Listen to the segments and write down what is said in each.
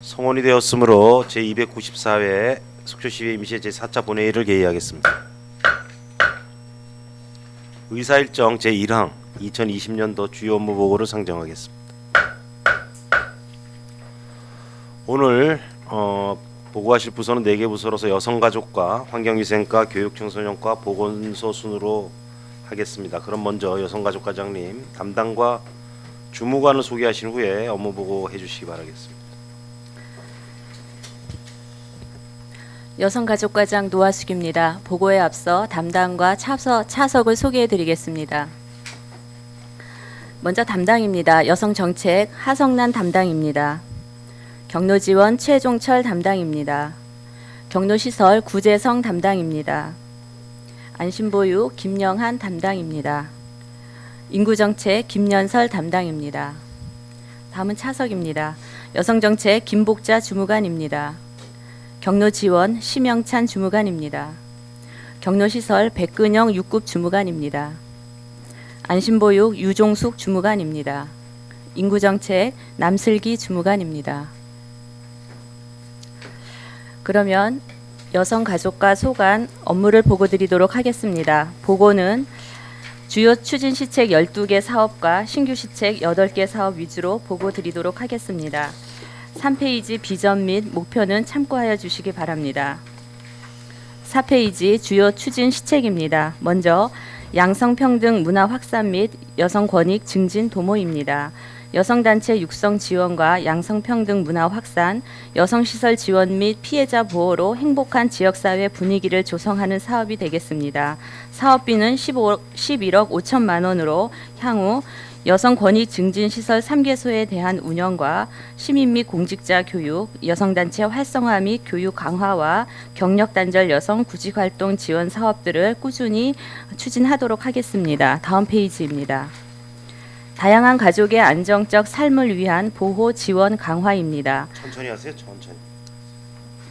성원이 되었으므로 제294회 속초시의회 임시 제4차 본회의를 개의하겠습니다. 의사일정 제1항 2020년도 주요 업무 보고를 상정하겠습니다. 오늘 보고하실 부서는 4개 부서로서 여성가족과 환경위생과 교육청소년과 보건소 순으로 하겠습니다. 그럼 먼저 여성가족과장님 담당과 주무관을 소개하신 후에 업무 보고 해주시기 바라겠습니다. 여성가족과장 노하숙입니다. 보고에 앞서 담당과 차석을 소개해드리겠습니다. 먼저 담당입니다. 여성정책 하성란 담당입니다. 경로지원 최종철 담당입니다. 경로시설 구재성 담당입니다. 안심보육 김영한 담당입니다. 인구정책 김연설 담당입니다. 다음은 차석입니다. 여성정책 김복자 주무관입니다. 경로지원 심영찬 주무관입니다. 경로시설 백근영 6급 주무관입니다. 안심보육 유종숙 주무관입니다. 인구정책 남슬기 주무관입니다. 그러면 여성가족과 소관 업무를 보고드리도록 하겠습니다. 보고는 주요 추진 시책 12개 사업과 신규 시책 8개 사업 위주로 보고드리도록 하겠습니다. 3페이지 비전 및 목표는 참고하여 주시기 바랍니다. 4페이지 주요 추진 시책입니다. 먼저 양성평등 문화 확산 및 여성권익 증진 도모입니다. 여성단체 육성 지원과 양성평등 문화 확산, 여성시설 지원 및 피해자 보호로 행복한 지역사회 분위기를 조성하는 사업이 되겠습니다. 사업비는 11억 5천만 원으로 향후 여성권익 증진시설 3개소에 대한 운영과 시민 및 공직자 교육, 여성단체 활성화 및 교육 강화와 경력단절 여성 구직활동 지원 사업들을 꾸준히 추진하도록 하겠습니다. 다음 페이지입니다. 다양한 가족의 안정적 삶을 위한 보호 지원 강화입니다. 천천히 하세요. 천천히.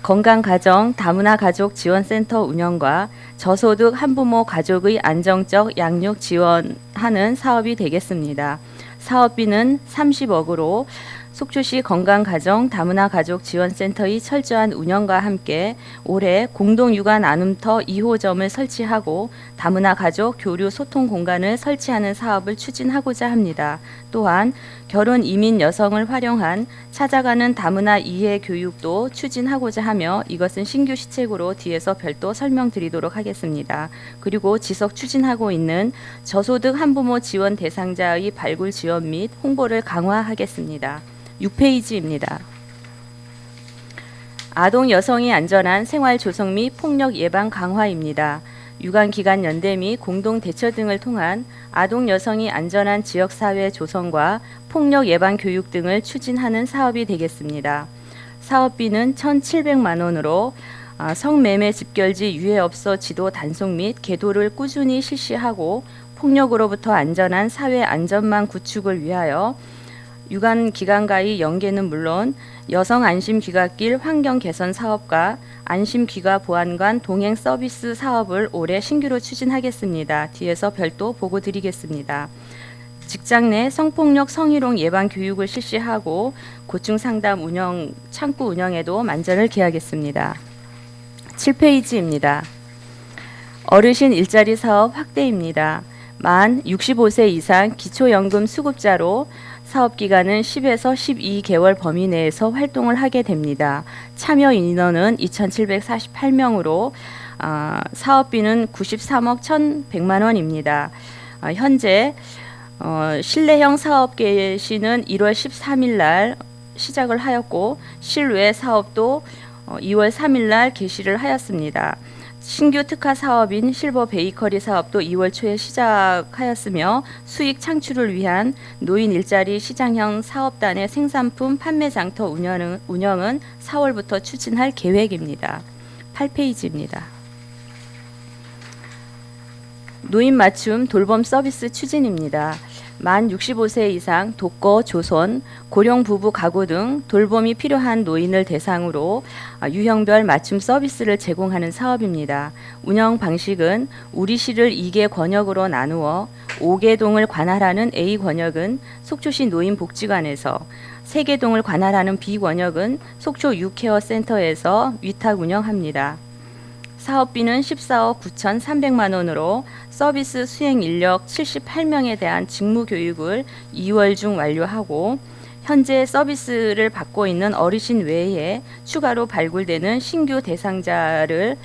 건강가정 다문화 가족 지원센터 운영과 저소득 한부모 가족의 안정적 양육 지원하는 사업이 되겠습니다. 사업비는 30억으로 속초시 건강가정 다문화 가족 지원센터의 철저한 운영과 함께 올해 공동육아 나눔터 2호점을 설치하고 다문화 가족 교류 소통 공간을 설치하는 사업을 추진하고자 합니다. 또한 결혼 이민 여성을 활용한 찾아가는 다문화 이해 교육도 추진하고자 하며 이것은 신규 시책으로 뒤에서 별도 설명드리도록 하겠습니다. 그리고 지속 추진하고 있는 저소득 한부모 지원 대상자의 발굴 지원 및 홍보를 강화하겠습니다. 6페이지입니다. 아동 여성이 안전한 생활 조성 및 폭력 예방 강화입니다. 유관기관 연대 및 공동 대처 등을 통한 아동 여성이 안전한 지역사회 조성과 폭력 예방 교육 등을 추진하는 사업이 되겠습니다. 사업비는 1,700만 원으로 성매매 집결지 유해업소 지도 단속 및 계도를 꾸준히 실시하고 폭력으로부터 안전한 사회 안전망 구축을 위하여 유관기관과의 연계는 물론 여성 안심귀갓길 환경 개선 사업과 안심귀가 보안관 동행 서비스 사업을 올해 신규로 추진하겠습니다. 뒤에서 별도 보고 드리겠습니다. 직장 내 성폭력 성희롱 예방 교육을 실시하고 고충 상담 운영 창구 운영에도 만전을 기하겠습니다. 7페이지입니다. 어르신 일자리 사업 확대입니다. 만 65세 이상 기초연금 수급자로 사업기간은 10에서 12개월 범위 내에서 활동을 하게 됩니다. 참여 인원은 2,748명으로 사업비는 93억 1,100만 원입니다. 현재 실내형 사업 개시는 1월 13일 날 시작을 하였고 실외 사업도 2월 3일 날 개시를 하였습니다. 신규 특화 사업인 실버 베이커리 사업도 2월 초에 시작하였으며 수익 창출을 위한 노인 일자리 시장형 사업단의 생산품 판매 장터 운영은 4월부터 추진할 계획입니다. 8페이지입니다. 노인 맞춤 돌봄 서비스 추진입니다. 만 65세 이상 독거, 조손, 고령 부부 가구 등 돌봄이 필요한 노인을 대상으로 유형별 맞춤 서비스를 제공하는 사업입니다. 운영 방식은 우리시를 2개 권역으로 나누어 5개 동을 관할하는 A 권역은 속초시 노인복지관에서 3개 동을 관할하는 B 권역은 속초 유케어 센터에서 위탁 운영합니다. 사업비는 14억 9,300만 원으로 서비스 수행 인력 78명에 대한 직무 교육을 2월 중 완료하고 현재 서비스를 받고 있는 어르신 외에 추가로 발굴되는 신규 대상자를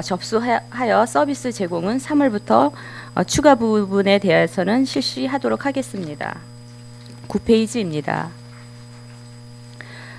접수하여 서비스 제공은 3월부터 추가 부분에 대해서는 실시하도록 하겠습니다. 9페이지입니다.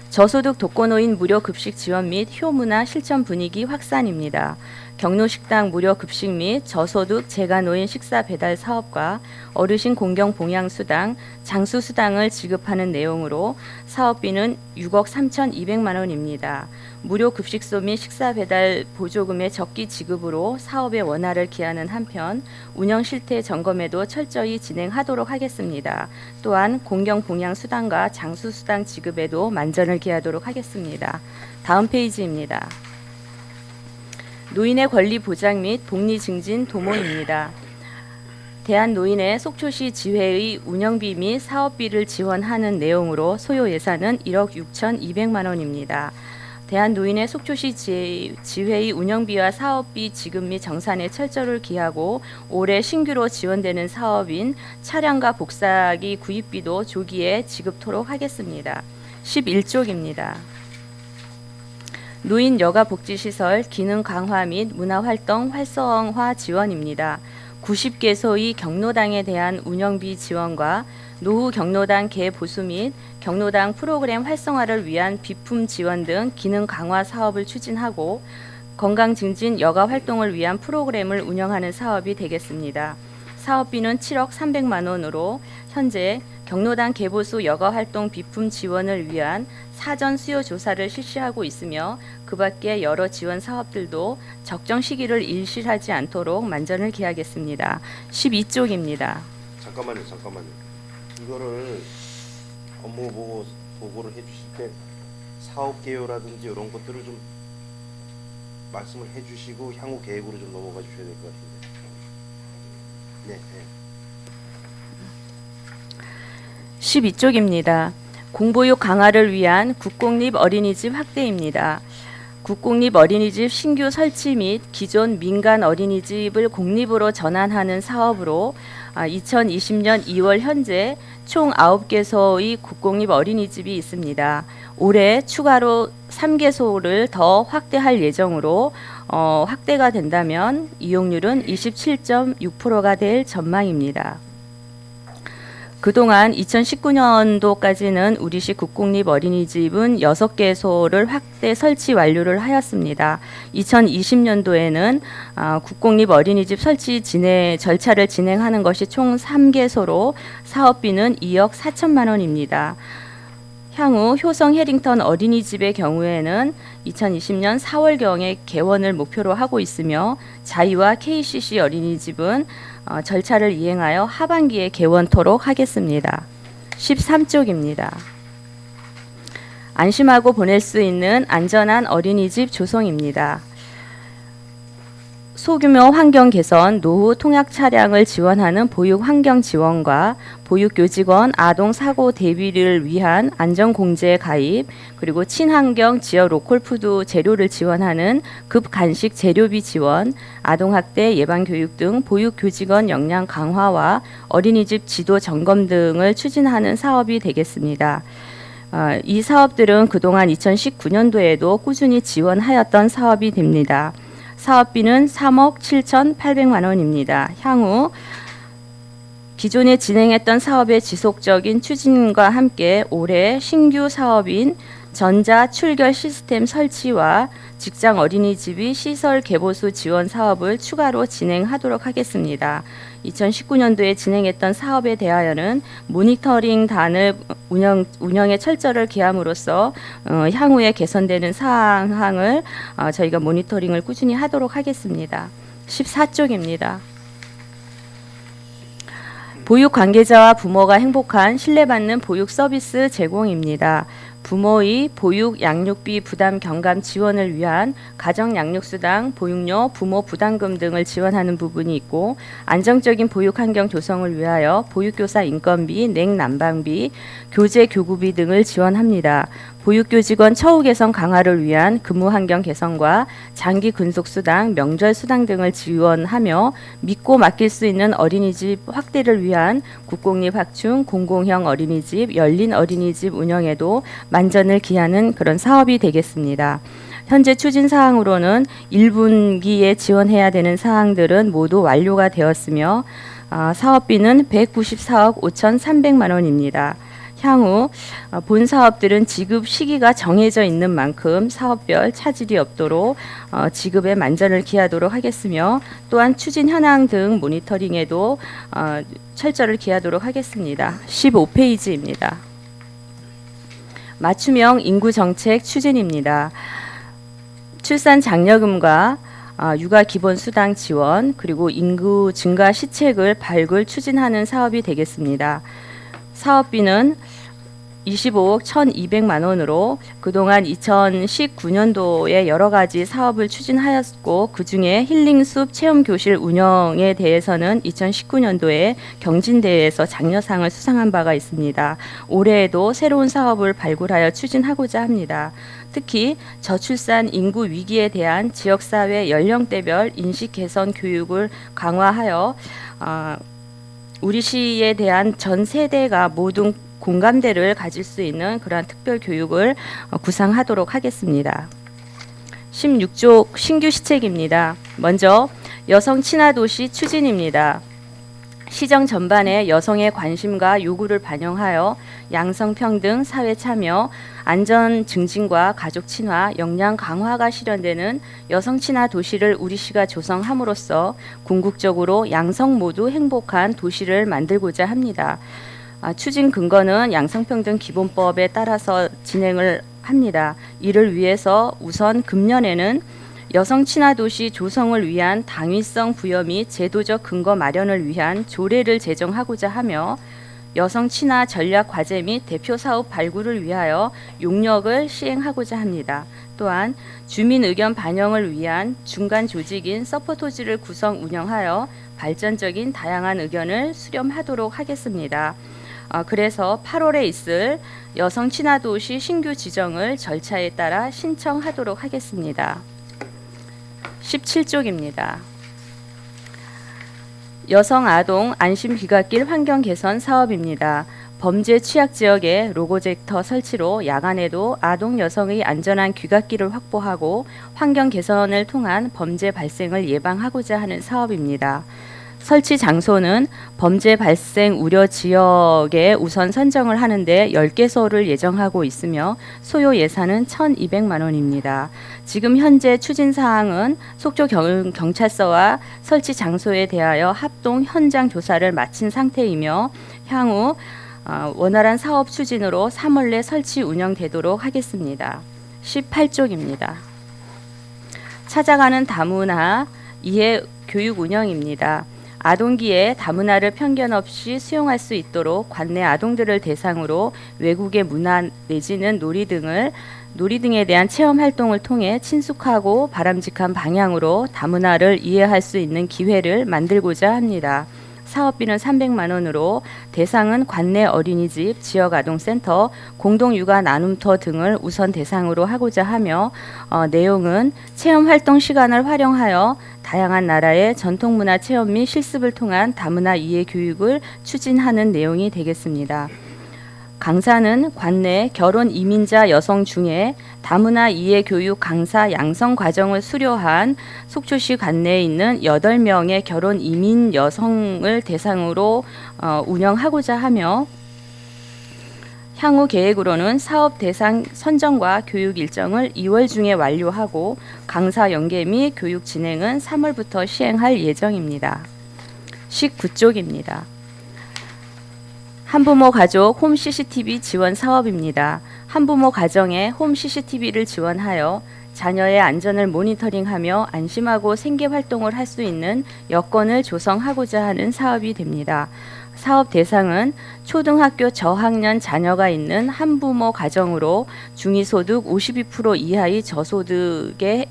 저소득 독거노인 무료 급식 지원 및 효문화 실천 분위기 확산입니다. 경로식당 무료 급식 및 저소득 재가노인 식사 배달 사업과 어르신 공경 봉양수당, 장수수당을 지급하는 내용으로 사업비는 6억 3,200만 원입니다. 무료 급식소 및 식사 배달 보조금의 적기 지급으로 사업의 원활을 기하는 한편 운영 실태 점검에도 철저히 진행하도록 하겠습니다. 또한 공경 봉양 수당과 장수 수당 지급에도 만전을 기하도록 하겠습니다. 다음 페이지입니다. 노인의 권리 보장 및 복리 증진 도모입니다. 대한노인의 속초시 지회의 운영비 및 사업비를 지원하는 내용으로 소요 예산은 1억 6,200만 원입니다. 대한노인의 속초시 지회의 운영비와 사업비 지급 및 정산에 철저를 기하고 올해 신규로 지원되는 사업인 차량과 복사기 구입비도 조기에 지급토록 하겠습니다. 11쪽입니다. 노인 여가복지시설 기능 강화 및 문화활동 활성화 지원입니다. 90개소의 경로당에 대한 운영비 지원과 노후 경로당 개보수 및 경로당 프로그램 활성화를 위한 비품 지원 등 기능 강화 사업을 추진하고 건강 증진 여가 활동을 위한 프로그램을 운영하는 사업이 되겠습니다. 사업비는 7억 300만 원으로 현재 경로당 개보수 여가 활동 비품 지원을 위한 사전 수요 조사를 실시하고 있으며 그 밖에 여러 지원 사업들도 적정 시기를 일실하지 않도록 만전을 기하겠습니다. 12쪽입니다. 잠깐만요. 이거를 업무 보고를 해주실 때 사업 개요라든지 이런 것들을 좀 말씀을 해주시고 향후 계획으로 좀 넘어가 주셔야 될 것 같은데. 네. 12쪽입니다. 공보육 강화를 위한 국공립 어린이집 확대입니다. 국공립 어린이집 신규 설치 및 기존 민간 어린이집을 공립으로 전환하는 사업으로 2020년 2월 현재 총 9개소의 국공립 어린이집이 있습니다. 올해 추가로 3개소를 더 확대할 예정으로 확대가 된다면 이용률은 27.6%가 될 전망입니다. 그동안 2019년도까지는 우리시 국공립 어린이집은 6개소를 확대 설치 완료를 하였습니다. 2020년도에는 국공립 어린이집 설치 절차를 진행하는 것이 총 3개소로 사업비는 2억 4천만 원입니다. 향후 효성 해링턴 어린이집의 경우에는 2020년 4월경에 개원을 목표로 하고 있으며 자이와 KCC 어린이집은 절차를 이행하여 하반기에 개원토록 하겠습니다. 13쪽입니다. 안심하고 보낼 수 있는 안전한 어린이집 조성입니다. 소규모 환경 개선, 노후 통학 차량을 지원하는 보육 환경 지원과 보육 교직원 아동 사고 대비를 위한 안전 공제 가입, 그리고 친환경 지역 로컬푸드 재료를 지원하는 급 간식 재료비 지원, 아동 학대 예방 교육 등 보육 교직원 역량 강화와 어린이집 지도 점검 등을 추진하는 사업이 되겠습니다. 이 사업들은 그동안 2019년도에도 꾸준히 지원하였던 사업이 됩니다. 사업비는 3억 7,800만 원입니다. 향후 기존에 진행했던 사업의 지속적인 추진과 함께 올해 신규 사업인 전자 출결 시스템 설치와 직장 어린이집이 시설 개보수 지원 사업을 추가로 진행하도록 하겠습니다. 2019년도에 진행했던 사업에 대하여는 모니터링 단을 운영에 철저를 기함으로써 향후에 개선되는 사항을 저희가 모니터링을 꾸준히 하도록 하겠습니다. 14쪽입니다. 보육 관계자와 부모가 행복한 신뢰받는 보육 서비스 제공입니다. 부모의 보육 양육비 부담 경감 지원을 위한 가정 양육수당, 보육료, 부모 부담금 등을 지원하는 부분이 있고, 안정적인 보육 환경 조성을 위하여 보육교사 인건비, 냉난방비, 교재 교구비 등을 지원합니다. 보육교직원 처우 개선 강화를 위한 근무 환경 개선과 장기 근속 수당, 명절 수당 등을 지원하며 믿고 맡길 수 있는 어린이집 확대를 위한 국공립 확충, 공공형 어린이집, 열린 어린이집 운영에도 만전을 기하는 그런 사업이 되겠습니다. 현재 추진 사항으로는 1분기에 지원해야 되는 사항들은 모두 완료가 되었으며 사업비는 194억 5,300만 원입니다. 향후 본 사업들은 지급 시기가 정해져 있는 만큼 사업별 차질이 없도록 지급에 만전을 기하도록 하겠으며, 또한 추진 현황 등 모니터링에도 철저를 기하도록 하겠습니다. 15페이지입니다. 맞춤형 인구정책 추진입니다. 출산 장려금과 육아 기본 수당 지원, 그리고 인구 증가 시책을 발굴 추진하는 사업이 되겠습니다. 사업비는 25억 1,200만 원으로 그동안 2019년도에 여러 가지 사업을 추진하였고, 그중에 힐링숲 체험교실 운영에 대해서는 2019년도에 경진대회에서 장려상을 수상한 바가 있습니다. 올해에도 새로운 사업을 발굴하여 추진하고자 합니다. 특히 저출산 인구 위기에 대한 지역사회 연령대별 인식 개선 교육을 강화하여 우리 시에 대한 전 세대가 모든 공감대를 가질 수 있는 그러한 특별 교육을 구상하도록 하겠습니다. 16조 신규 시책입니다. 먼저 여성 친화 도시 추진입니다. 시정 전반에 여성의 관심과 요구를 반영하여 양성평등, 사회 참여, 안전 증진과 가족 친화, 역량 강화가 실현되는 여성 친화 도시를 우리시가 조성함으로써 궁극적으로 양성 모두 행복한 도시를 만들고자 합니다. 추진 근거는 양성평등 기본법에 따라서 진행을 합니다. 이를 위해서 우선 금년에는 여성 친화 도시 조성을 위한 당위성 부여 및 제도적 근거 마련을 위한 조례를 제정하고자 하며, 여성 친화 전략 과제 및 대표 사업 발굴을 위하여 용역을 시행하고자 합니다. 또한 주민 의견 반영을 위한 중간 조직인 서포터즈를 구성 운영하여 발전적인 다양한 의견을 수렴하도록 하겠습니다. 그래서 8월에 있을 여성 친화 도시 신규 지정을 절차에 따라 신청하도록 하겠습니다. 17쪽입니다. 여성 아동 안심 귀갓길 환경 개선 사업입니다. 범죄 취약 지역에 로고젝터 설치로 야간에도 아동 여성의 안전한 귀갓길을 확보하고 환경 개선을 통한 범죄 발생을 예방하고자 하는 사업입니다. 설치 장소는 범죄 발생 우려 지역에 우선 선정을 하는데 10개소를 예정하고 있으며 소요 예산은 1,200만 원입니다. 지금 현재 추진 사항은 속초 경찰서와 설치 장소에 대하여 합동 현장 조사를 마친 상태이며, 향후 원활한 사업 추진으로 3월 내 설치 운영되도록 하겠습니다. 18쪽입니다. 찾아가는 다문화 이해 교육 운영입니다. 아동기에 다문화를 편견 없이 수용할 수 있도록 관내 아동들을 대상으로 외국의 문화 내지는 놀이 등에 대한 체험 활동을 통해 친숙하고 바람직한 방향으로 다문화를 이해할 수 있는 기회를 만들고자 합니다. 사업비는 300만 원으로 대상은 관내 어린이집, 지역아동센터, 공동육아 나눔터 등을 우선 대상으로 하고자 하며, 내용은 체험활동 시간을 활용하여 다양한 나라의 전통문화 체험 및 실습을 통한 다문화 이해 교육을 추진하는 내용이 되겠습니다. 강사는 관내 결혼 이민자 여성 중에 다문화 이해 교육 강사 양성 과정을 수료한 속초시 관내에 있는 8명의 결혼 이민 여성을 대상으로 운영하고자 하며, 향후 계획으로는 사업 대상 선정과 교육 일정을 2월 중에 완료하고 강사 연계 및 교육 진행은 3월부터 시행할 예정입니다. 19쪽입니다. 한부모 가족 홈 CCTV 지원 사업입니다. 한부모 가정에 홈 CCTV를 지원하여 자녀의 안전을 모니터링하며 안심하고 생계 활동을 할 수 있는 여건을 조성하고자 하는 사업이 됩니다. 사업 대상은 초등학교 저학년 자녀가 있는 한부모 가정으로 중위소득 52% 이하의 저소득의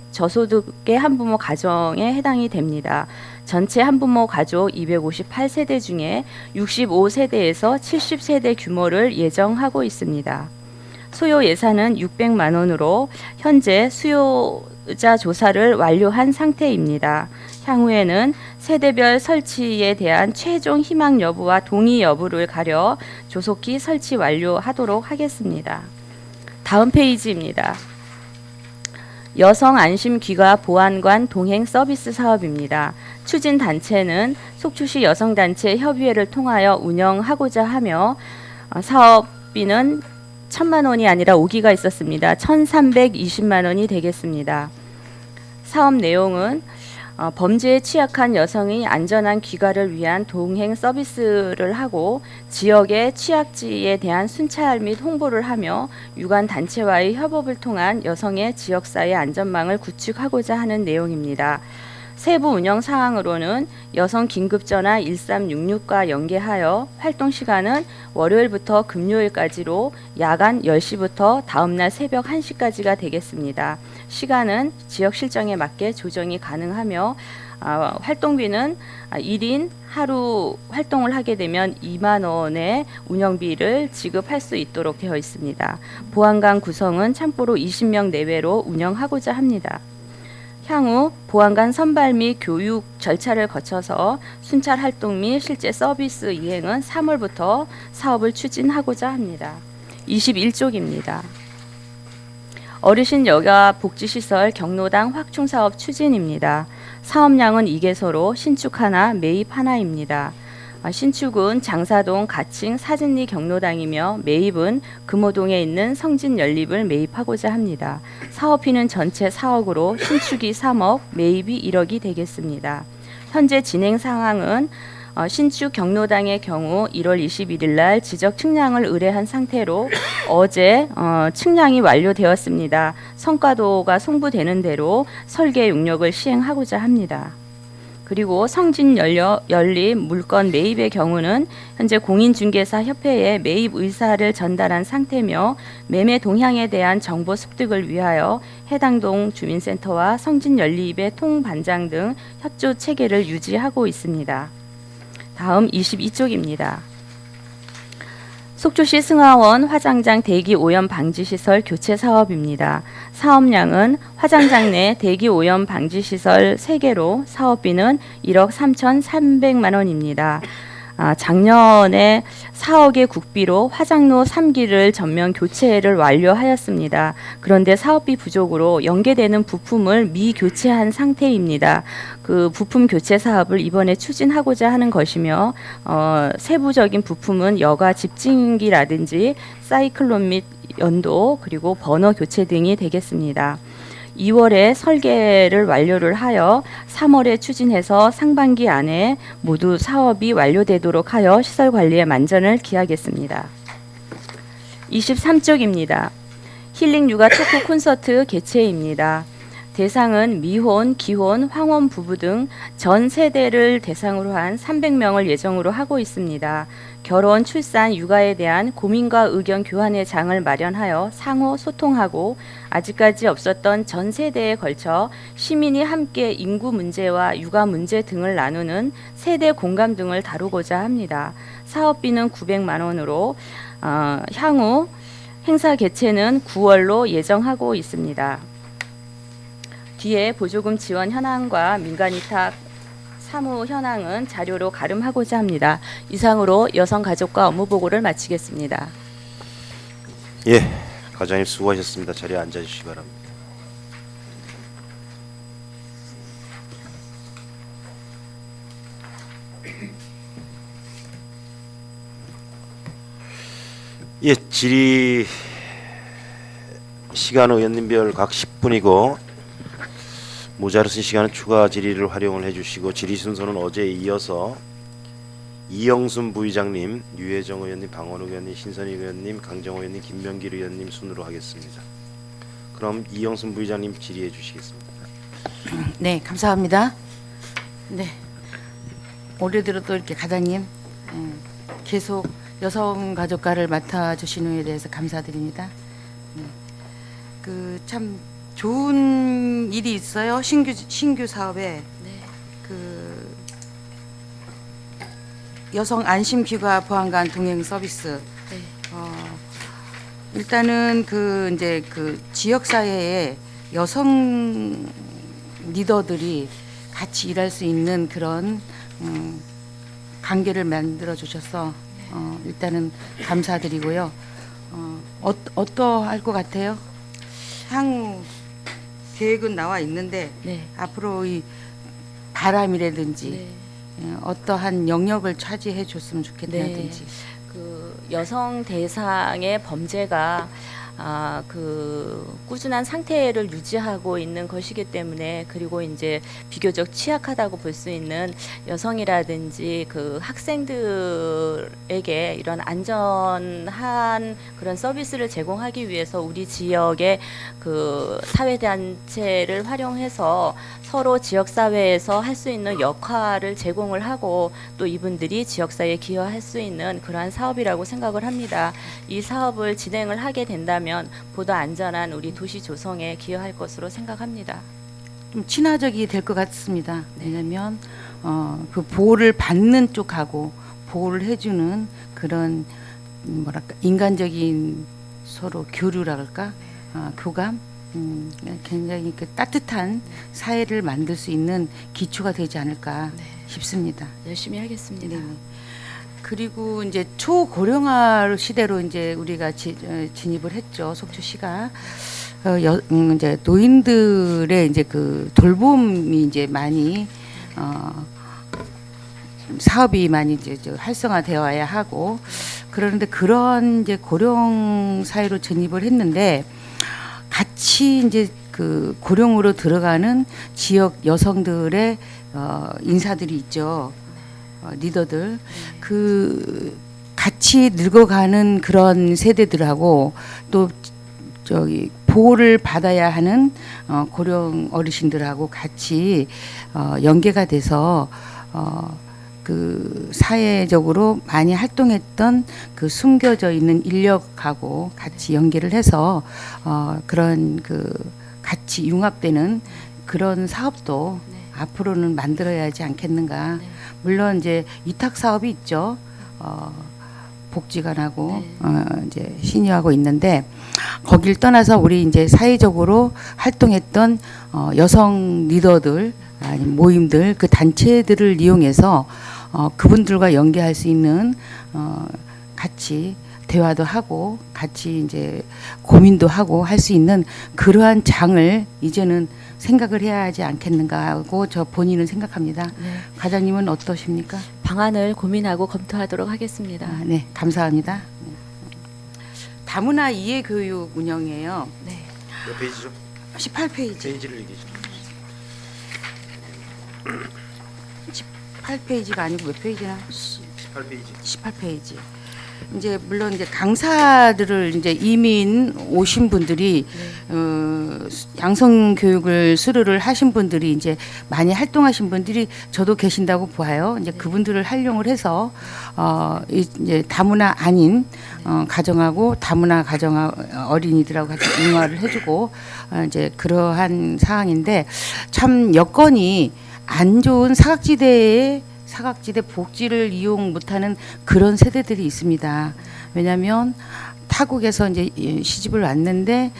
한부모 가정에 해당이 됩니다. 전체 한부모 가족 258세대 중에 65세대에서 70세대 규모를 예정하고 있습니다. 수요 예산은 600만 원으로 현재 수요자 조사를 완료한 상태입니다. 향후에는 세대별 설치에 대한 최종 희망 여부와 동의 여부를 가려 조속히 설치 완료하도록 하겠습니다. 다음 페이지입니다. 여성 안심 귀가 보안관 동행 서비스 사업입니다. 추진 단체는 속초시 여성단체 협의회를 통하여 운영하고자 하며 사업비는 1,000만 원이 아니라 5기가 있었습니다. 1,320만 원이 되겠습니다. 사업 내용은 범죄에 취약한 여성의 안전한 귀가를 위한 동행 서비스를 하고 지역의 취약지에 대한 순찰 및 홍보를 하며 유관 단체와의 협업을 통한 여성의 지역사회 안전망을 구축하고자 하는 내용입니다. 세부 운영 사항으로는 여성 긴급전화 1366과 연계하여 활동 시간은 월요일부터 금요일까지로 야간 10시부터 다음날 새벽 1시까지가 되겠습니다. 시간은 지역 실정에 맞게 조정이 가능하며 활동비는 1인 하루 활동을 하게 되면 2만 원의 운영비를 지급할 수 있도록 되어 있습니다. 보안관 구성은 참고로 20명 내외로 운영하고자 합니다. 향후 보안관 선발 및 교육 절차를 거쳐서 순찰 활동 및 실제 서비스 이행은 3월부터 사업을 추진하고자 합니다. 21쪽입니다. 어르신 여가 복지시설 경로당 확충 사업 추진입니다. 사업량은 2개소로 신축 하나, 매입 하나입니다. 신축은 장사동 가칭 사진리 경로당이며 매입은 금호동에 있는 성진 연립을 매입하고자 합니다. 사업비는 전체 4억으로 신축이 3억, 매입이 1억이 되겠습니다. 현재 진행 상황은 신축 경로당의 경우 1월 21일 날 지적 측량을 의뢰한 상태로 어제 측량이 완료되었습니다. 성과도가 송부되는 대로 설계 용역을 시행하고자 합니다. 그리고 성진 연립 물건 매입의 경우는 현재 공인중개사 협회에 매입 의사를 전달한 상태며 매매 동향에 대한 정보 습득을 위하여 해당 동 주민센터와 성진 연립의 통반장 등 협조 체계를 유지하고 있습니다. 다음 22쪽입니다. 속초시 승하원 화장장 대기 오염 방지 시설 교체 사업입니다. 사업량은 화장장 내 대기 오염 방지 시설 3개로 사업비는 1억 3,300만 원입니다. 작년에 4억의 국비로 화장로 3기를 전면 교체를 완료하였습니다. 그런데 사업비 부족으로 연계되는 부품을 미교체한 상태입니다. 그 부품 교체 사업을 이번에 추진하고자 하는 것이며 세부적인 부품은 여가 집진기라든지 사이클론 및 연도 그리고 버너 교체 등이 되겠습니다. 2월에 설계를 완료를 하여 3월에 추진해서 상반기 안에 모두 사업이 완료되도록 하여 시설 관리에 만전을 기하겠습니다. 23쪽입니다. 힐링 육아 토크 콘서트 개최입니다. 대상은 미혼, 기혼, 황혼 부부 등 전 세대를 대상으로 한 300명을 예정으로 하고 있습니다. 결혼, 출산, 육아에 대한 고민과 의견 교환의 장을 마련하여 상호 소통하고 아직까지 없었던 전 세대에 걸쳐 시민이 함께 인구 문제와 육아 문제 등을 나누는 세대 공감 등을 다루고자 합니다. 사업비는 900만 원으로 향후 행사 개최는 9월로 예정하고 있습니다. 뒤에 보조금 지원 현황과 민간 위탁 사무 현황은 자료로 가름하고자 합니다. 이상으로 여성가족과 업무보고를 마치겠습니다. 예, 과장님 수고하셨습니다. 자리에 앉아주시기 바랍니다. 예, 질의 시간은 의원님별 각 10분이고 모자르신 시간은 추가 질의를 활용을 해주시고 질의 순서는 어제에 이어서 이영순 부의장님, 유혜정 의원님, 방원욱 의원님, 신선희 의원님, 강정호 의원님, 김명길 의원님 순으로 하겠습니다. 그럼 이영순 부의장님 질의해 주시겠습니다. 네, 감사합니다. 네, 올해 들어도 이렇게 과장님 계속 여성가족과를 맡아주신 후에 대해서 감사드립니다. 그 참 좋은 일이 있어요. 신규 사업에 네. 그 여성 안심 귀가 보안관 동행 서비스. 네. 일단은 그 이제 그 지역 사회에 여성 리더들이 같이 일할 수 있는 그런 관계를 만들어 주셔서 일단은 감사드리고요. 어떠할 것 같아요? 향후 계획은 나와 있는데 네. 앞으로 이 바람이라든지 네. 어떠한 영역을 차지해 줬으면 좋겠다든지. 그 여성 대상의 범죄가 그 꾸준한 상태를 유지하고 있는 것이기 때문에, 그리고 이제 비교적 취약하다고 볼 수 있는 여성이라든지 그 학생들에게 이런 안전한 그런 서비스를 제공하기 위해서 우리 지역의 그 사회단체를 활용해서 서로 지역사회에서 할 수 있는 역할을 제공을 하고, 또 이분들이 지역사회에 기여할 수 있는 그러한 사업이라고 생각을 합니다. 이 사업을 진행을 하게 된다면 보다 안전한 우리 도시 조성에 기여할 것으로 생각합니다. 좀 친화적이 될 것 같습니다. 네. 왜냐하면 그 보호를 받는 쪽하고 보호를 해주는 그런 뭐랄까 인간적인 서로 교류랄까 교감, 굉장히 그 따뜻한 사회를 만들 수 있는 기초가 되지 않을까 네. 싶습니다. 열심히 하겠습니다. 네. 그리고 이제 초고령화 시대로 이제 우리가 진입을 했죠. 속초시가 이제 노인들의 이제 그 돌봄이 이제 많이 사업이 많이 이제 활성화되어야 하고, 그런데 그런 이제 고령 사회로 진입을 했는데 같이 이제 그 고령으로 들어가는 지역 여성들의 인사들이 있죠. 리더들, 그 같이 늙어가는 그런 세대들하고 또 저기 보호를 받아야 하는 고령 어르신들하고 같이 연계가 돼서 그 사회적으로 많이 활동했던 그 숨겨져 있는 인력하고 같이 연계를 해서 그런 그 같이 융합되는 그런 사업도 네. 앞으로는 만들어야 하지 않겠는가. 네. 물론 이제 위탁 사업이 있죠. 복지관하고 네. 이제 신유하고 있는데, 거길 떠나서 우리 이제 사회적으로 활동했던 여성 리더들 아니 모임들 그 단체들을 이용해서 그분들과 연계할 수 있는 같이 대화도 하고 같이 이제 고민도 하고 할 수 있는 그러한 장을 이제는 생각을 해야 하지 않겠는가 하고 저 본인은 생각합니다. 네. 과장님은 어떠십니까? 방안을 고민하고 검토하도록 하겠습니다. 네, 감사합니다. 다문화 이해 교육 운영이에요. 네. 몇 페이지죠? 18페이지. 페이지를 얘기죠. 18페이지가 아니고 몇 페이지나? 18페이지. 18페이지. 이제 물론 이제 강사들을 이제 이민 오신 분들이 양성 교육을 수료를 하신 분들이 이제 많이 활동하신 분들이 저도 계신다고 봐요. 이제 그분들을 활용을 해서 이제 다문화 아닌 가정하고 다문화 가정 어린이들하고 같이 융화를 해주고 이제 그러한 상황인데, 참 여건이 안 좋은 사각지대 복지를 이용 못하는 그런 세대들이 있습니다. 왜냐하면 타국에서 이제 시집을 왔는데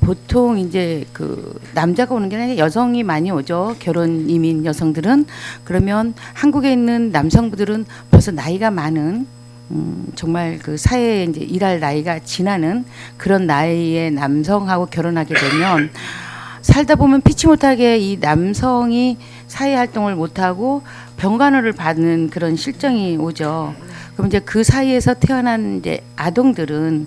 보통 이제 그 남자가 오는 게 아니라 여성이 많이 오죠. 결혼 이민 여성들은. 그러면 한국에 있는 남성분들은 벌써 나이가 많은 정말 그 사회에 이제 일할 나이가 지나는 그런 나이의 남성하고 결혼하게 되면 살다 보면 피치 못하게 이 남성이 사회 활동을 못하고 병간호를 받는 그런 실정이 오죠. 그럼 이제 그 사이에서 태어난 이제 아동들은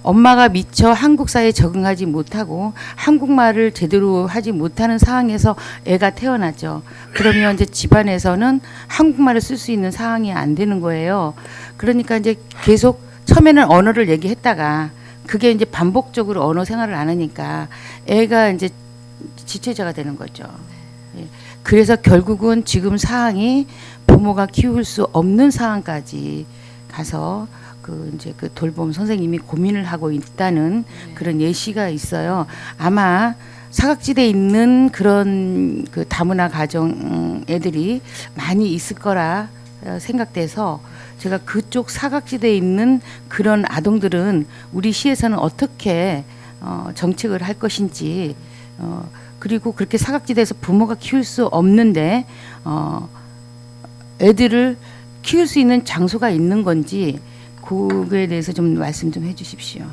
엄마가 미처 한국 사회에 적응하지 못하고 한국말을 제대로 하지 못하는 상황에서 애가 태어나죠. 그러면 이제 집안에서는 한국말을 쓸 수 있는 상황이 안 되는 거예요. 그러니까 이제 계속 처음에는 언어를 얘기했다가 그게 이제 반복적으로 언어 생활을 안 하니까 애가 이제 지체자가 되는 거죠. 예. 그래서 결국은 지금 상황이 부모가 키울 수 없는 상황까지 가서 그 이제 그 돌봄 선생님이 고민을 하고 있다는 그런 예시가 있어요. 아마 사각지대에 있는 그런 그 다문화 가정 애들이 많이 있을 거라 생각돼서 제가 그쪽 사각지대에 있는 그런 아동들은 우리 시에서는 어떻게 정책을 할 것인지 그리고 그렇게 사각지대에서 부모가 키울 수 없는데 애들을 키울 수 있는 장소가 있는 건지 그거에 대해서 좀 말씀 좀 해주십시오.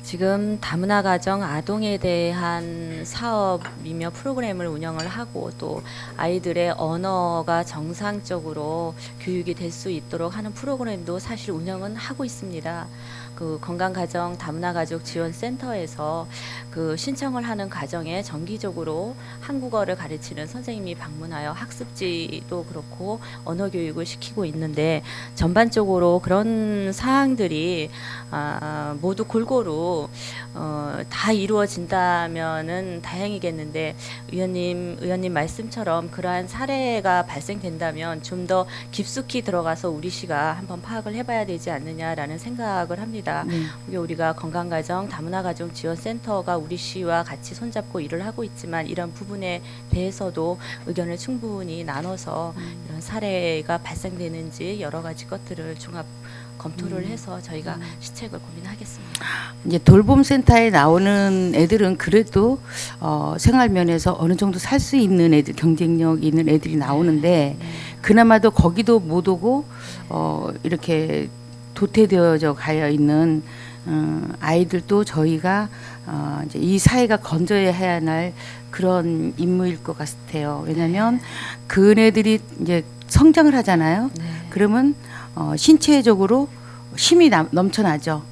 지금 다문화 가정 아동에 대한 사업이며 프로그램을 운영을 하고 또 아이들의 언어가 정상적으로 교육이 될 수 있도록 하는 프로그램도 사실 운영은 하고 있습니다. 그 건강가정 다문화가족 지원센터에서 그 신청을 하는 가정에 정기적으로 한국어를 가르치는 선생님이 방문하여 학습지도 그렇고 언어 교육을 시키고 있는데 전반적으로 그런 사항들이 모두 골고루 다 이루어진다면은 다행이겠는데 의원님 말씀처럼 그러한 사례가 발생된다면 좀 더 깊숙이 들어가서 우리 시가 한번 파악을 해봐야 되지 않느냐라는 생각을 합니다. 우리가 건강가정 다문화가정 지원센터가 우리 시와 같이 손잡고 일을 하고 있지만 이런 부분에 대해서도 의견을 충분히 나눠서 이런 사례가 발생되는지 여러 가지 것들을 종합 검토를 해서 저희가 시책을 고민하겠습니다. 이제 돌봄센터에 나오는 애들은 그래도 생활 면에서 어느 정도 살 수 있는 애들, 경쟁력 있는 애들이 나오는데 그나마도 거기도 못 오고 이렇게 도태되어져 가여 있는 아이들도 저희가 이제 이 사회가 건져야 할 그런 임무일 것 같아요. 왜냐하면 그네들이 이제 성장을 하잖아요. 그러면 신체적으로 힘이 넘쳐나죠.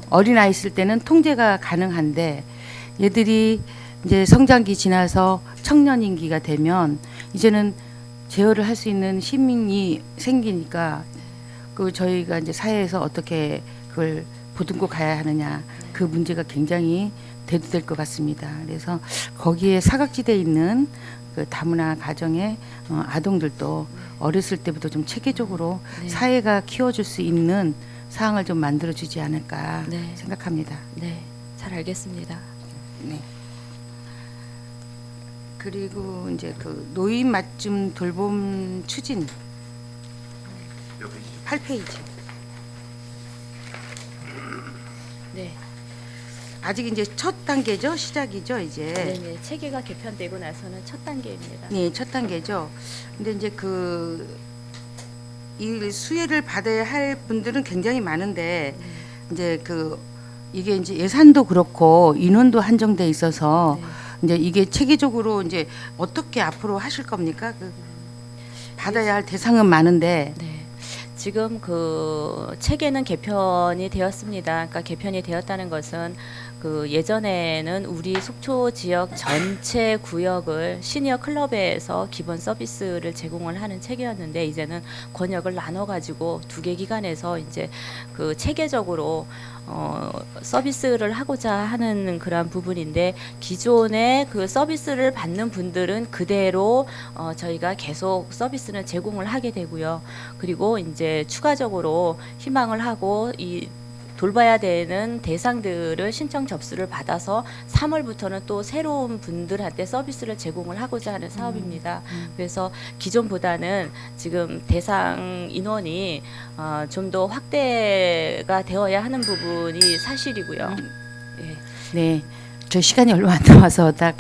어린 아이 있을 때는 통제가 가능한데 얘들이 이제 성장기 지나서 청년인기가 되면 이제는 제어를 할 수 있는 힘이 생기니까 그 저희가 이제 사회에서 어떻게 그걸 보듬고 가야 하느냐 그 문제가 굉장히 대두될 것 같습니다. 그래서 거기에 사각지대에 있는 그 다문화 가정의 아동들도 어렸을 때부터 좀 체계적으로 사회가 키워줄 수 있는 사항을 좀 만들어주지 않을까 생각합니다. 네, 잘 알겠습니다. 네. 그리고 이제 그 노인 맞춤 돌봄 추진 8페이지. 네. 아직 이제 첫 단계죠, 시작이죠, 이제. 네네. 체계가 개편되고 나서는 첫 단계입니다. 네, 첫 단계죠. 근데 이제 이 수혜를 받아야 할 분들은 굉장히 많은데 이제 이게 이제 예산도 그렇고 인원도 한정돼 있어서 이제 이게 체계적으로 이제 어떻게 앞으로 하실 겁니까? 받아야 할 대상은 많은데. 네. 지금 그 체계는 개편이 되었습니다. 그러니까 개편이 되었다는 것은 그 예전에는 우리 속초 지역 전체 구역을 시니어 클럽에서 기본 서비스를 제공을 하는 체계였는데 이제는 권역을 나눠 가지고 두 개 기관에서 이제 그 체계적으로 서비스를 하고자 하는 그러한 부분인데 기존에 그 서비스를 받는 분들은 그대로 저희가 계속 서비스는 제공을 하게 되고요. 그리고 이제 추가적으로 희망을 하고 이 돌봐야 되는 대상들을 신청 접수를 받아서 3월부터는 또 새로운 분들한테 서비스를 제공을 하고자 하는 사업입니다. 그래서 기존보다는 지금 대상 인원이 좀 더 확대가 되어야 하는 부분이 사실이고요. 예. 네. 저 시간이 얼마 안 남아서 딱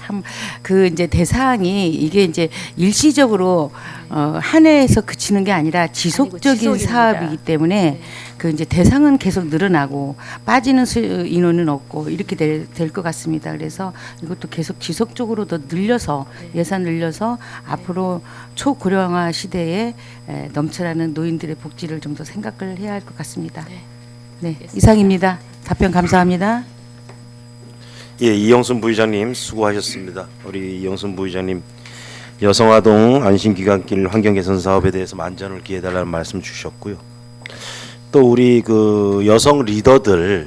그 이제 대상이 이게 이제 일시적으로 한 해에서 그치는 게 아니라 지속적인 지속입니다. 사업이기 때문에 그 이제 대상은 계속 늘어나고 빠지는 인원은 없고 이렇게 될 것 같습니다. 그래서 이것도 계속 지속적으로 더 늘려서 예산 늘려서 앞으로 초고령화 시대에 넘쳐나는 노인들의 복지를 좀 더 생각을 해야 할 것 같습니다. 네, 이상입니다. 답변 감사합니다. 예, 이영순 부의장님 수고하셨습니다. 우리 이영순 부의장님 여성아동 안심기관길 환경개선 사업에 대해서 만전을 기해달라는 말씀 주셨고요. 또 우리 그 여성 리더들이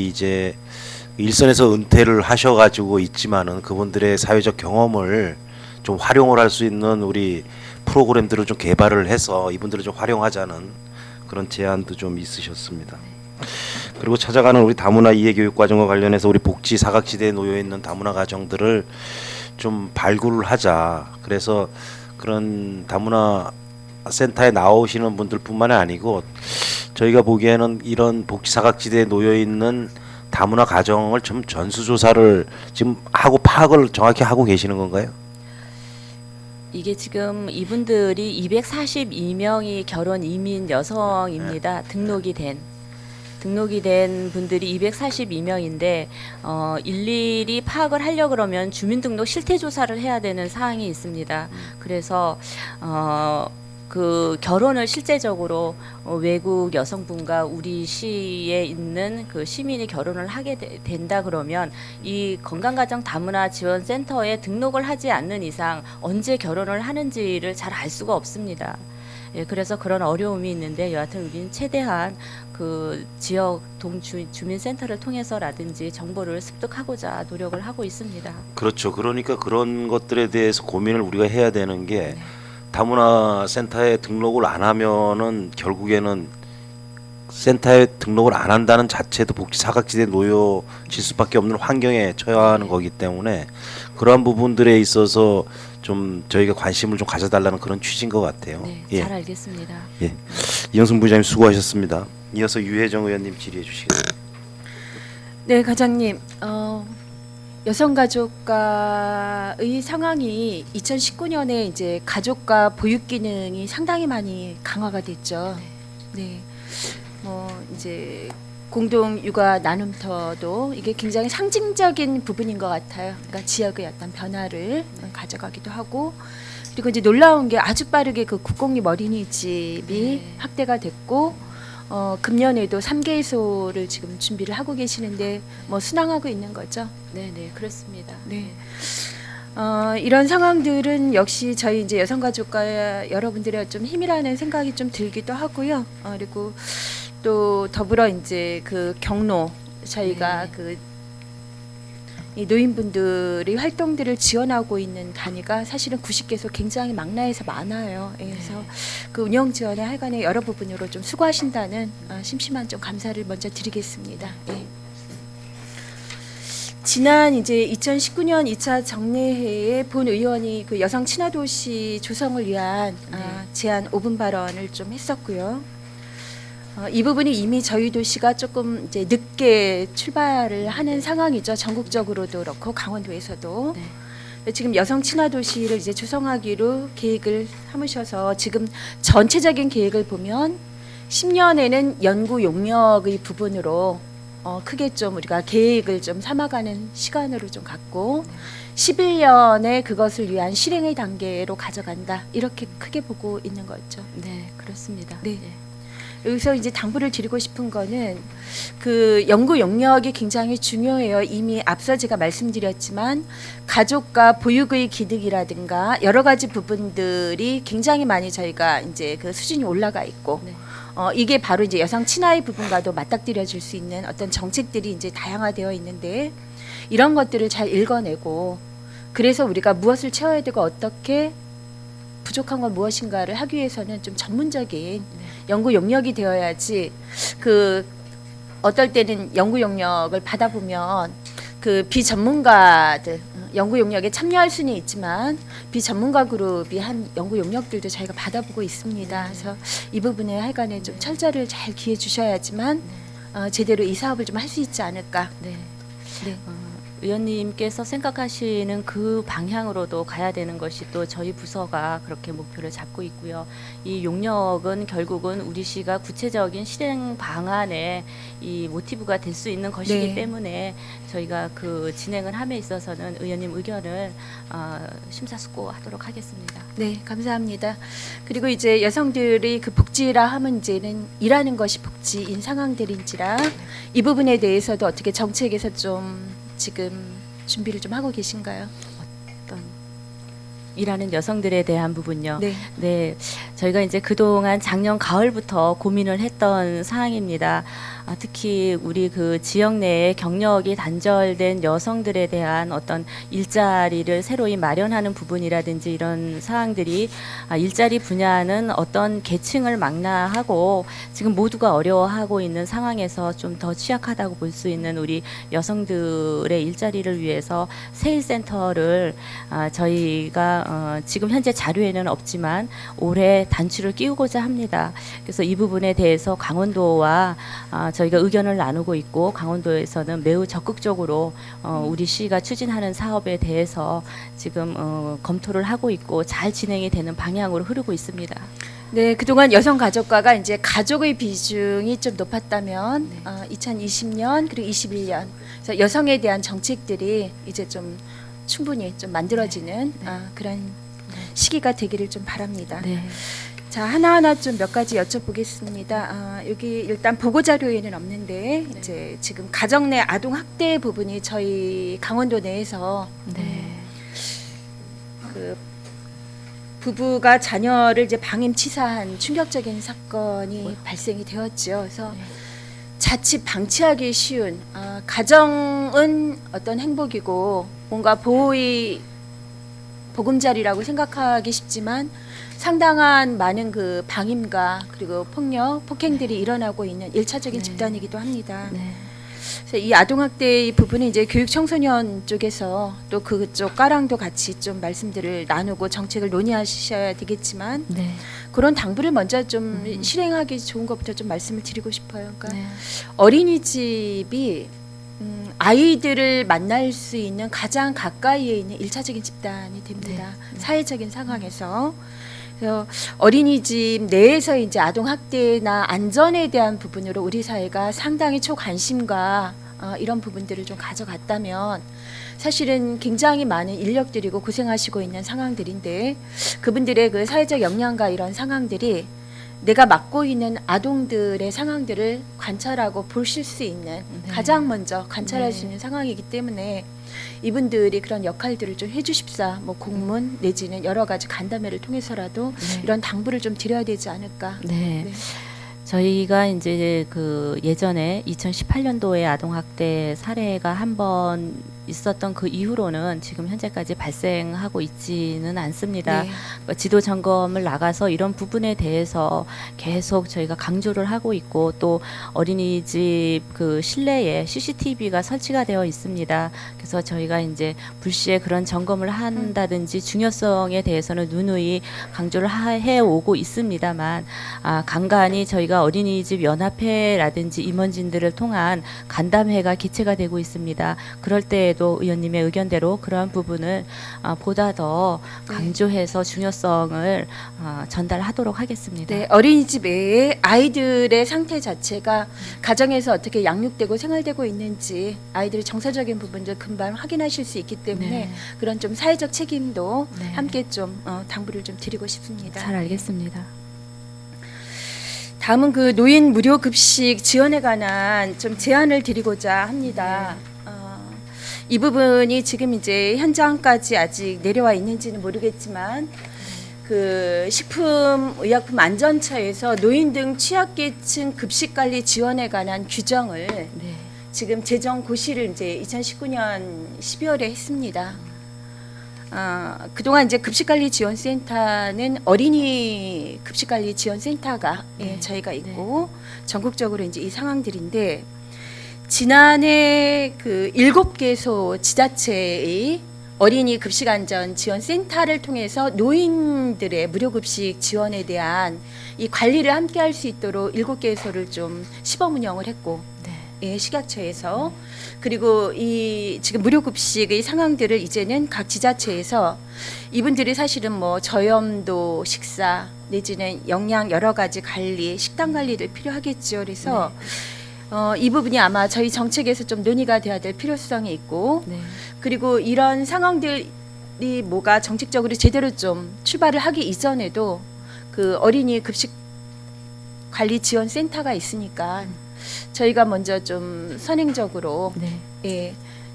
이제 일선에서 은퇴를 하셔가지고 있지만은 그분들의 사회적 경험을 좀 활용을 할 수 있는 우리 프로그램들을 좀 개발을 해서 이분들을 좀 활용하자는 그런 그런 제안도 좀 있으셨습니다. 그리고 찾아가는 우리 다문화 이해교육 과정과 관련해서 우리 복지 사각지대에 놓여 있는 다문화 가정들을 좀 발굴을 하자. 그래서 그런 다문화 센터에 나오시는 분들뿐만이 아니고 저희가 보기에는 이런 복지 사각지대에 놓여 있는 다문화 가정을 좀 전수조사를 지금 하고 파악을 정확히 하고 계시는 건가요? 이게 지금 이분들이 242명이 결혼 이민 여성입니다. 등록이 된 분들이 242명인데 일일이 파악을 하려 그러면 주민등록 실태 조사를 해야 되는 사항이 있습니다. 그래서 그 결혼을 실제적으로 외국 여성분과 우리 시에 있는 그 시민이 결혼을 하게 된다 그러면 이 건강가정 다문화 지원센터에 등록을 하지 않는 이상 언제 결혼을 하는지를 잘 알 수가 없습니다. 예, 그래서 그런 어려움이 있는데 여하튼 우리는 최대한 그 지역 주민센터를 통해서라든지 정보를 습득하고자 노력을 하고 있습니다. 그렇죠. 그러니까 그런 것들에 대해서 고민을 우리가 해야 되는 게 다문화 센터에 등록을 안 하면은 결국에는 센터에 등록을 안 한다는 자체도 복지 사각지대에 놓여질 수밖에 없는 환경에 처하는 거기 때문에 그러한 부분들에 있어서 좀 저희가 관심을 좀 가져달라는 그런 취지인 것 같아요. 네, 예. 잘 알겠습니다. 예. 이영순 부장님 수고하셨습니다. 이어서 유혜정 의원님 질의해 주시겠습니다. 네, 과장님. 여성가족과의 상황이 2019년에 이제 가족과 보육 기능이 상당히 많이 강화가 됐죠. 네. 뭐 이제 공동 육아 나눔터도 이게 굉장히 상징적인 부분인 것 같아요. 그러니까 지역의 어떤 변화를 가져가기도 하고, 그리고 이제 놀라운 게 아주 빠르게 그 국공립 어린이집이 확대가 됐고, 금년에도 3개소를 지금 준비를 하고 계시는데 뭐 순항하고 있는 거죠. 네, 그렇습니다. 네. 이런 상황들은 역시 저희 이제 여성가족과 여러분들의 좀 힘이라는 생각이 좀 들기도 하고요. 그리고 또 더불어 이제 그 경로 저희가 그 이 노인분들의 활동들을 지원하고 있는 단위가 사실은 90개소 굉장히 망라해서 많아요. 그래서 그 운영 지원에 하여간에 여러 부분으로 좀 수고하신다는 심심한 좀 감사를 먼저 드리겠습니다. 예. 지난 이제 2019년 2차 정례회에 본 의원이 그 여성 친화도시 조성을 위한 제안 5분 발언을 좀 했었고요. 이 부분이 이미 저희 도시가 조금 이제 늦게 출발을 하는 상황이죠. 전국적으로도 그렇고 강원도에서도. 지금 여성 친화 도시를 이제 조성하기로 계획을 삼으셔서 지금 전체적인 계획을 보면 10년에는 연구 용역의 부분으로 크게 좀 우리가 계획을 좀 삼아가는 시간으로 좀 갖고 11년에 그것을 위한 실행의 단계로 가져간다. 이렇게 크게 보고 있는 거죠. 네, 그렇습니다. 네. 여기서 이제 당부를 드리고 싶은 거는 그 연구 용역이 굉장히 중요해요. 이미 앞서 제가 말씀드렸지만 가족과 보육의 기능이라든가 여러 가지 부분들이 굉장히 많이 저희가 이제 그 수준이 올라가 있고 이게 바로 이제 여성 친화의 부분과도 맞닥뜨려질 수 있는 어떤 정책들이 이제 다양화되어 있는데 이런 것들을 잘 읽어내고 그래서 우리가 무엇을 채워야 되고 어떻게 부족한 건 무엇인가를 하기 위해서는 좀 전문적인 연구 용역이 되어야지 그 어떨 때는 연구 용역을 받아보면 그 비전문가들 연구 용역에 참여할 수는 있지만 비전문가 그룹이 한 연구 용역들도 저희가 받아보고 있습니다. 그래서 이 부분에 하여간에 좀 철저를 잘 기해 주셔야지만 제대로 이 사업을 좀 할 수 있지 않을까. 네. 네. 의원님께서 생각하시는 그 방향으로도 가야 되는 것이 또 저희 부서가 그렇게 목표를 잡고 있고요. 이 용역은 결국은 우리 시가 구체적인 실행 방안에 이 모티브가 될 수 있는 것이기 네. 때문에 저희가 그 진행을 함에 있어서는 의원님 의견을 심사숙고하도록 하겠습니다. 네, 감사합니다. 그리고 이제 여성들이 그 복지라 하면 이제는 일하는 것이 복지인 상황들인지라 이 부분에 대해서도 어떻게 정책에서 좀 지금 준비를 좀 하고 계신가요? 어떤 일하는 여성들에 대한 부분요. 네. 네, 저희가 이제 그동안 작년 가을부터 고민을 했던 사항입니다. 특히 우리 그 지역 내에 경력이 단절된 여성들에 대한 어떤 일자리를 새로이 마련하는 부분이라든지 이런 사항들이 일자리 분야는 어떤 계층을 망라하고 지금 모두가 어려워하고 있는 상황에서 좀 더 취약하다고 볼 수 있는 우리 여성들의 일자리를 위해서 세일센터를 저희가 지금 현재 자료에는 없지만 올해 단추를 끼우고자 합니다. 그래서 이 부분에 대해서 강원도와 저희가 의견을 나누고 있고 강원도에서는 매우 적극적으로 우리 시가 추진하는 사업에 대해서 지금 검토를 하고 있고 잘 진행이 되는 방향으로 흐르고 있습니다. 네, 그동안 여성가족과가 이제 가족의 비중이 좀 높았다면 2020년 그리고 21년 그래서 여성에 대한 정책들이 이제 좀 충분히 좀 만들어지는 그런 시기가 되기를 좀 바랍니다. 네. 자, 하나하나 좀 몇 가지 여쭤보겠습니다. 여기 일단 보고 자료에는 없는데 이제 지금 가정 내 아동 학대 부분이 저희 강원도 내에서 네. 그 부부가 자녀를 이제 방임치사한 충격적인 사건이 발생이 되었죠. 그래서 자칫 방치하기 쉬운 가정은 어떤 행복이고 뭔가 보호의 보금자리라고 생각하기 쉽지만 상당한 많은 그 방임과 그리고 폭력, 폭행들이 일어나고 있는 일차적인 집단이기도 합니다. 네. 그래서 이 아동학대의 부분은 이제 교육 청소년 쪽에서 또 그쪽 과랑도 같이 좀 말씀들을 나누고 정책을 논의하셔야 되겠지만 네. 그런 당부를 먼저 좀 실행하기 좋은 것부터 좀 말씀을 드리고 싶어요. 그러니까 네. 어린이집이 아이들을 만날 수 있는 가장 가까이에 있는 일차적인 집단이 됩니다. 네. 사회적인 상황에서. 그래서 어린이집 내에서 이제 아동 학대나 안전에 대한 부분으로 우리 사회가 상당히 초관심과 이런 부분들을 좀 가져갔다면 사실은 굉장히 많은 인력들이고 고생하시고 있는 상황들인데 그분들의 그 사회적 역량과 이런 상황들이 내가 맡고 있는 아동들의 상황들을 관찰하고 보실 수 있는 가장 먼저 관찰할 수 있는 상황이기 때문에 이분들이 그런 역할들을 좀 해주십사 뭐 공문 내지는 여러 가지 간담회를 통해서라도 이런 당부를 좀 드려야 되지 않을까. 네. 네. 저희가 이제 그 예전에 2018년도에 아동학대 사례가 한 번 있었던 그 이후로는 지금 현재까지 발생하고 있지는 않습니다. 네. 지도 점검을 나가서 이런 부분에 대해서 계속 저희가 강조를 하고 있고 또 어린이집 그 실내에 CCTV가 설치가 되어 있습니다. 그래서 저희가 이제 불시에 그런 점검을 한다든지 중요성에 대해서는 누누이 강조를 해오고 있습니다만 간간히 저희가 어린이집 연합회라든지 임원진들을 통한 간담회가 개최가 되고 있습니다. 그럴 때에도 의원님의 의견대로 그러한 부분을 보다 더 강조해서 중요성을 전달하도록 하겠습니다. 네, 어린이집 외에 아이들의 상태 자체가 가정에서 어떻게 양육되고 생활되고 있는지 아이들의 정서적인 부분들 금방 확인하실 수 있기 때문에 네. 그런 좀 사회적 책임도 네. 함께 좀 당부를 좀 드리고 싶습니다. 잘 알겠습니다. 다음은 그 노인 무료 급식 지원에 관한 좀 제안을 드리고자 합니다. 이 부분이 지금 이제 현장까지 아직 내려와 있는지는 모르겠지만 그 식품의약품안전처에서 노인 등 취약계층 급식관리 지원에 관한 규정을 네. 지금 제정 고시를 이제 2019년 12월에 했습니다. 그동안 이제 급식관리지원센터는 어린이 급식관리지원센터가 저희가 있고 전국적으로 이제 이 상황들인데 지난해 그 7개소 지자체의 어린이 급식안전지원센터를 통해서 노인들의 무료급식 지원에 대한 이 관리를 함께 할 수 있도록 7개소를 좀 시범 운영을 했고 식약처에서 그리고 이 지금 무료급식의 상황들을 이제는 각 지자체에서 이분들이 사실은 뭐 저염도 식사 내지는 영양 여러 가지 관리 식단 관리도 필요하겠죠. 그래서 이 부분이 아마 저희 정책에서 좀 논의가 돼야 될 필요성이 있고 그리고 이런 상황들이 뭐가 정책적으로 제대로 좀 출발을 하기 이전에도 그 어린이 급식 관리 지원 센터가 있으니까 저희가 먼저 좀 선행적으로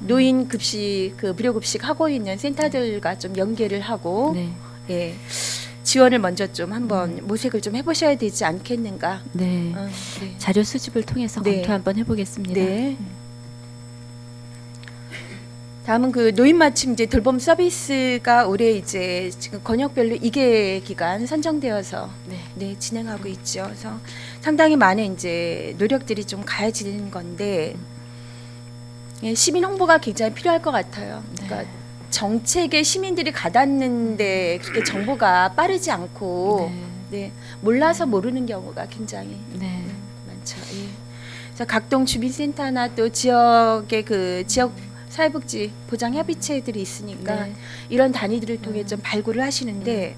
노인 급식 그 무료 급식 하고 있는 센터들과 좀 연계를 하고 네. 예. 지원을 먼저 좀 한번 모색을 좀 해보셔야 되지 않겠는가. 네. 네. 자료 수집을 통해서 네. 검토 한번 해보겠습니다. 네. 다음은 그 노인 맞춤 이제 돌봄 서비스가 올해 이제 지금 권역별로 2개 기간 선정되어서 네, 진행하고 있죠. 그래서 상당히 많은 이제 노력들이 좀 가해지는 건데 예, 시민 홍보가 굉장히 필요할 것 같아요. 그러니까 정책에 시민들이 가닿는데 그렇게 정보가 빠르지 않고 네, 몰라서 모르는 경우가 굉장히 네. 많죠. 예. 그래서 각동 주민센터나 또 지역의 그 지역 사회복지 보장 협의체들이 있으니까 네. 이런 단위들을 통해 좀 발굴을 하시는데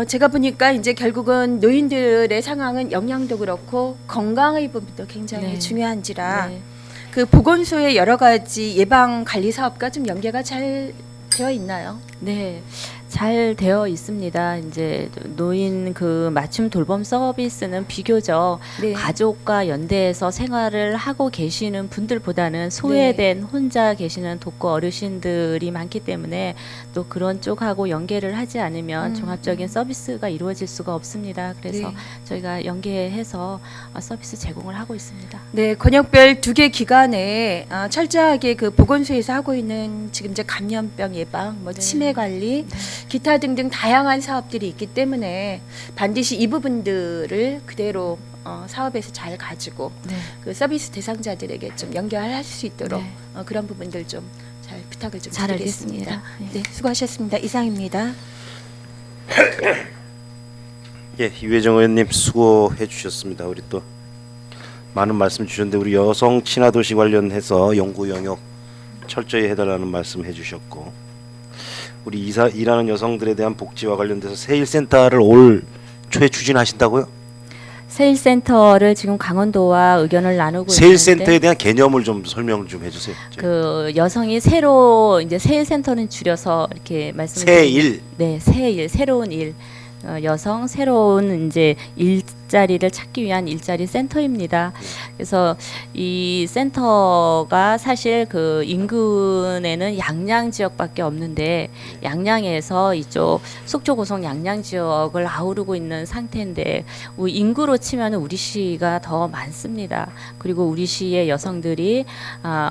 제가 보니까 이제 결국은 노인들의 상황은 영양도 그렇고 건강의 부분도 굉장히 네. 중요한지라 네. 그 보건소의 여러 가지 예방 관리 사업과 좀 연계가 잘 되어 있나요? 네, 잘 되어 있습니다. 이제 노인 그 맞춤 돌봄 서비스는 비교적 네. 가족과 연대해서 생활을 하고 계시는 분들보다는 소외된 혼자 계시는 독거 어르신들이 많기 때문에 또 그런 쪽하고 연계를 하지 않으면 종합적인 서비스가 이루어질 수가 없습니다. 그래서 네. 저희가 연계해서 서비스 제공을 하고 있습니다. 네, 권역별 2개 기관에 철저하게 그 보건소에서 하고 있는 지금 이제 감염병 예방, 뭐 네. 치매 관리, 기타 등등 다양한 사업들이 있기 때문에 반드시 이 부분들을 그대로 사업에서 잘 가지고 네. 그 서비스 대상자들에게 좀 연결할 수 있도록 네. 그런 부분들 좀 잘 부탁을 좀 잘 드리겠습니다. 알겠습니다. 네, 수고하셨습니다. 이상입니다. 예, 이회정 의원님 수고해 주셨습니다. 우리 또 많은 말씀 주셨는데 우리 여성 친화 도시 관련해서 연구 영역 철저히 해달라는 말씀 해주셨고 우리 일하는 여성들에 대한 복지와 관련돼서 세일센터를 올 초에 추진하신다고요? 세일센터를 지금 강원도와 의견을 나누고 세일센터에 있는데 대한 개념을 좀 설명 좀 해주세요. 그 여성이 새로 이제 세일센터는 줄여서 이렇게 말씀을 세일. 네, 새일 새로운 일 여성 새로운 이제 일자리를 찾기 위한 일자리 센터입니다. 그래서 이 센터가 사실 그 인근에는 양양 지역밖에 없는데 양양에서 이쪽 속초 고성 양양 지역을 아우르고 있는 상태인데 인구로 치면 우리 시가 더 많습니다. 그리고 우리 시의 여성들이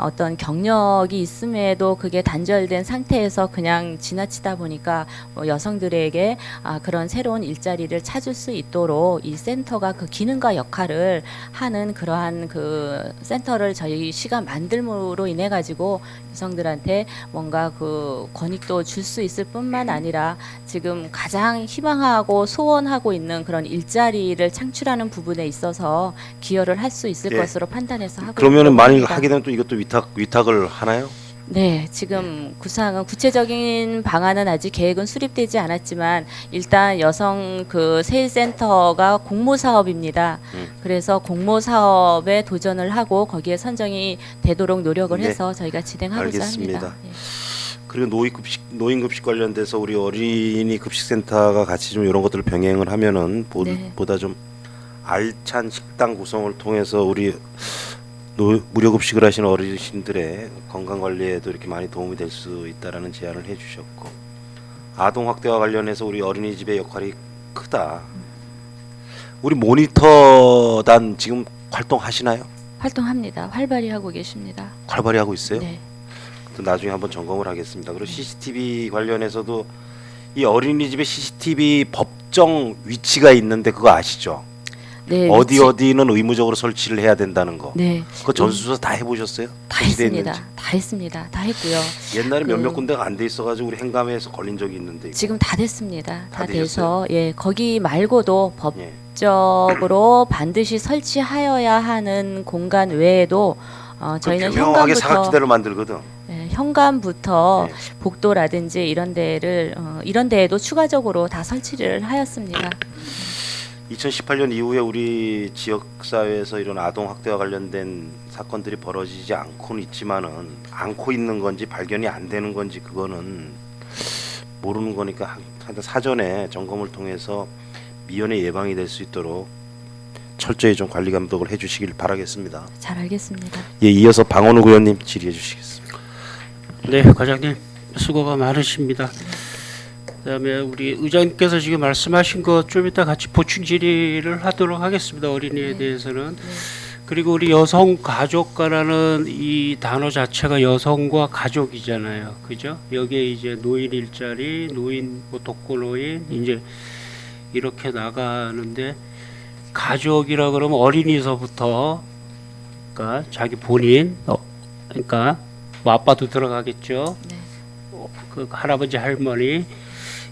어떤 경력이 있음에도 그게 단절된 상태에서 그냥 지나치다 보니까 여성들에게 그런 새로운 일자리를 찾을 수 있도록 이 센터가 그 기능과 역할을 하는 그러한 그 센터를 저희 시가 만들므로 인해 가지고 여성들한테 뭔가 그 권익도 줄 수 있을 뿐만 아니라 지금 가장 희망하고 소원하고 있는 그런 일자리를 창출하는 부분에 있어서 기여를 할 수 있을 예. 것으로 판단해서 하고 그러면은 있다고 만일 합니다. 하게 되면 또 이것도 위탁을 하나요? 네, 지금 구체적인 방안은 아직 계획은 수립되지 않았지만 일단 여성 그 세일센터가 공모 사업입니다. 그래서 공모 사업에 도전을 하고 거기에 선정이 되도록 노력을 네, 해서 저희가 진행하고자 알겠습니다. 합니다. 예. 그리고 노인급식 관련돼서 우리 어린이 급식센터가 같이 좀 이런 것들을 병행을 하면은 네. 보다 좀 알찬 식당 구성을 통해서 우리 무료 급식을 하시는 어르신들의 건강 관리에도 이렇게 많이 도움이 될 수 있다라는 제안을 해주셨고 아동 학대와 관련해서 우리 어린이집의 역할이 크다. 우리 모니터단 지금 활동하시나요? 활동합니다. 활발히 하고 계십니다. 활발히 하고 있어요? 네. 또 나중에 한번 점검을 하겠습니다. 그리고 CCTV 관련해서도 이 어린이집에 CCTV 법정 위치가 있는데 그거 아시죠? 네, 어디는 의무적으로 설치를 해야 된다는 거. 네, 그거 전수조사 다 해보셨어요? 다 설치돼 했습니다. 있는지? 다 했습니다. 다 했고요. 옛날에 그- 몇몇 군데가 안 돼 있어가지고 우리 행감에서 걸린 적이 있는데 이거. 지금 다 됐습니다. 다 다 되셨어요? 돼서 예 거기 말고도 예. 법적으로 반드시 설치하여야 하는 공간 외에도 저희는 교묘하게 현관부터 사각지대를 만들거든. 현관부터 네. 복도라든지 이런 데를 이런 데에도 추가적으로 다 설치를 하였습니다. 2018년 이후에 우리 지역 사회에서 이런 아동 학대와 관련된 사건들이 벌어지지 않고는 있지만은 않고 있는 건지 발견이 안 되는 건지 그거는 모르는 거니까 하여튼 사전에 점검을 통해서 미연에 예방이 될 수 있도록 철저히 좀 관리 감독을 해주시길 바라겠습니다. 잘 알겠습니다. 예, 이어서 방원우 의원님 질의해 주시겠습니다. 네, 과장님 수고가 많으십니다. 그다음에 우리 의장님께서 지금 말씀하신 것 좀 이따 같이 보충 질의를 하도록 하겠습니다. 어린이에 대해서는. 그리고 우리 여성 가족과라는 이 단어 자체가 여성과 가족이잖아요. 그죠? 여기에 이제 노인 일자리, 노인 뭐 독거노인 이제 이렇게 나가는데 가족이라 그러면 어린이서부터 그러니까 자기 본인 그러니까 뭐 아빠도 들어가겠죠. 그 할아버지 할머니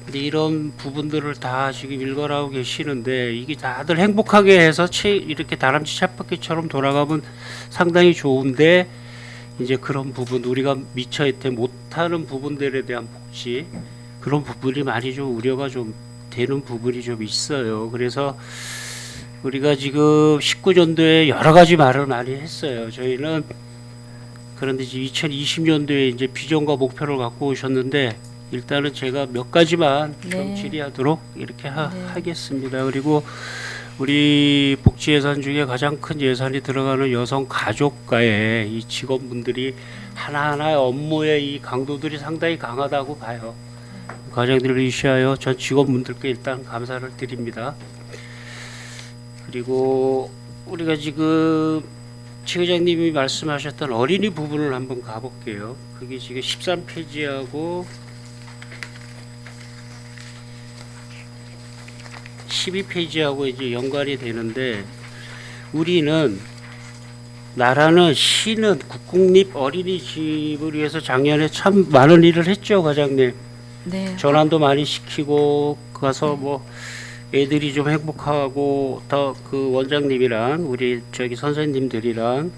근데 이런 부분들을 다 지금 일관하고 계시는데 이게 다들 행복하게 해서 이렇게 다람쥐 쳇바퀴처럼 돌아가면 상당히 좋은데 이제 그런 부분 우리가 미처 혜태 못하는 부분들에 대한 복지 그런 부분이 많이 좀 우려가 좀 되는 부분이 좀 있어요. 그래서 우리가 지금 19년도에 여러 가지 말을 많이 했어요. 저희는 그런데 이제 2020년도에 이제 비전과 목표를 갖고 오셨는데 일단은 제가 몇 가지만 좀 질의하도록 이렇게 하겠습니다. 그리고 우리 복지 예산 중에 가장 큰 예산이 들어가는 여성 가족과의 이 직원분들이 하나하나의 업무의 이 강도들이 상당히 강하다고 봐요. 과장들을 위시하여 전 직원분들께 일단 감사를 드립니다. 그리고 우리가 지금 최 회장님이 말씀하셨던 어린이 부분을 한번 가볼게요. 그게 지금 13페이지하고 12페이지하고 이제 연관이 되는데 우리는 나라는 시는 국공립 어린이집을 위해서 작년에 참 많은 일을 했죠, 과장님. 네. 전환도 많이 시키고 가서 뭐 애들이 좀 행복하고 더 그 원장님이랑 우리 저기 선생님들이랑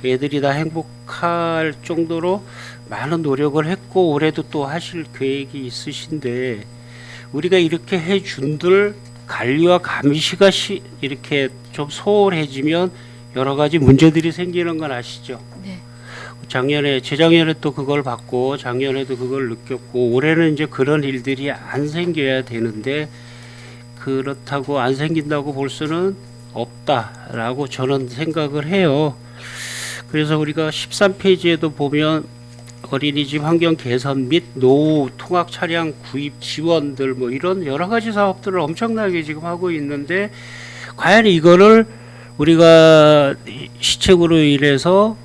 애들이 다 행복할 정도로 많은 노력을 했고 올해도 또 하실 계획이 있으신데 우리가 이렇게 해준들 관리와 감시가 이렇게 좀 소홀해지면 여러 가지 문제들이 생기는 건 아시죠? 네. 작년에 재작년에 또 그걸 받고 작년에도 그걸 느꼈고 올해는 이제 그런 일들이 안 생겨야 되는데 그렇다고 안 생긴다고 볼 수는 없다라고 저는 생각을 해요. 그래서 우리가 13페이지에도 보면 어린이집 환경 개선 및 노후 통학 차량 구입 지원들 뭐 이런 여러 가지 사업들을 엄청나게 지금 하고 있는데 과연 이거를 우리가 시책으로 인해서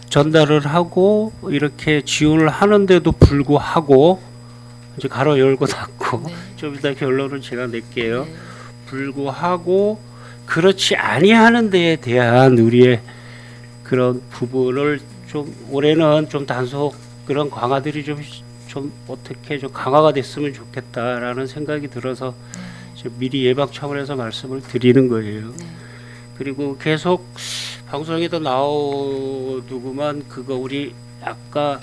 전달을 하고 이렇게 지원을 하는데도 불구하고 이제 가로 열고 닫고 좀 이따 결론을 제가 낼게요. 불구하고 그렇지 아니하는 데에 대한 우리의 그런 부분을 좀 올해는 좀 단속 그런 강화들이 좀 어떻게 좀 강화가 됐으면 좋겠다라는 생각이 들어서 미리 예방 차원에서 말씀을 드리는 거예요. 그리고 계속 방송에도 나오더구만 그거 우리 아까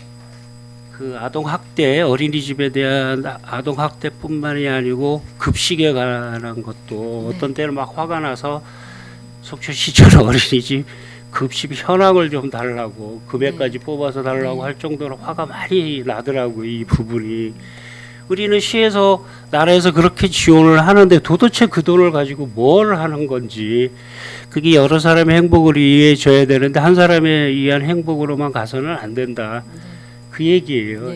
그 아동 학대 어린이집에 대한 아동 학대뿐만이 아니고 급식에 관한 것도 어떤 때는 막 화가 나서 속초시청 어린이집 급식 현황을 좀 달라고 금액까지 뽑아서 달라고 할 정도로 화가 많이 나더라고요. 이 부분이 우리는 시에서 나라에서 그렇게 지원을 하는데 도대체 그 돈을 가지고 뭘 하는 건지 그게 여러 사람의 행복을 위해줘야 되는데 한 사람에 의한 행복으로만 가서는 안 된다. 그 얘기예요.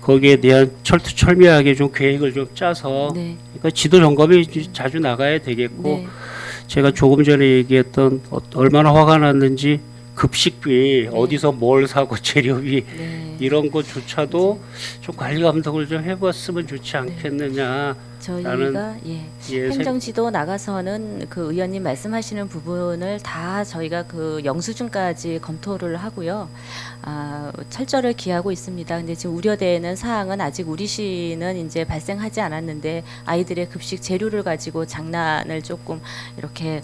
거기에 대한 철두철미하게 좀 계획을 좀 짜서 그러니까 지도 점검이 자주 나가야 되겠고 제가 조금 전에 얘기했던 얼마나 화가 났는지 급식비 어디서 뭘 사고 재료비 이런 것조차도 좀 관리 감독을 좀 해봤으면 좋지 않겠느냐. 저희가 행정지도 나가서는 그 의원님 말씀하시는 부분을 다 저희가 그 영수증까지 검토를 하고요. 철저를 기하고 있습니다. 근데 지금 우려되는 사항은 아직 우리 시는 이제 발생하지 않았는데 아이들의 급식 재료를 가지고 장난을 조금 이렇게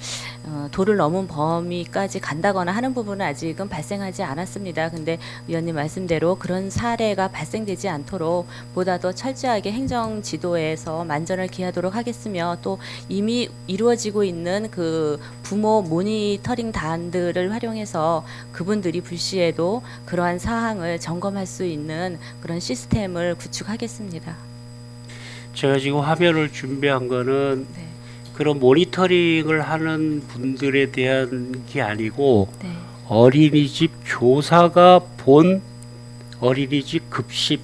도를 넘은 범위까지 간다거나 하는 부분은 아직은 발생하지 않았습니다. 근데 의원님 말씀대로 그런 사례가 발생되지 않도록 보다 더 철저하게 행정 지도에서 만전을 기하도록 하겠으며 또 이미 이루어지고 있는 그 부모 모니터링 단들을 활용해서 그분들이 불시에도 그러한 사항을 점검할 수 있는 그런 시스템을 구축하겠습니다. 제가 지금 화면을 준비한 거는 그런 모니터링을 하는 분들에 대한 게 아니고 어린이집 교사가 본 어린이집 급식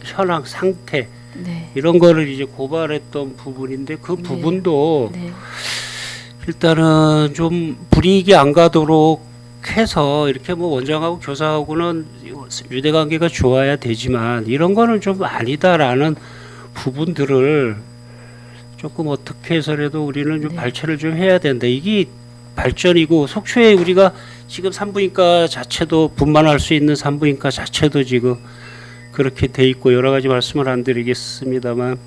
현황 상태 네. 이런 거를 이제 고발했던 부분인데 그 네. 부분도 네. 일단은 좀 불이익이 안 가도록 해서 이렇게 뭐 원장하고 교사하고는 유대 관계가 좋아야 되지만 이런 거는 좀 아니다라는 부분들을 조금 어떻게 해서라도 우리는 좀 네. 발췌를 좀 해야 된다. 이게 발전이고 속초에 우리가 지금 산부인과 자체도 분만할 수 있는 산부인과 자체도 지금 그렇게 돼 있고 여러 가지 말씀을 안 드리겠습니다만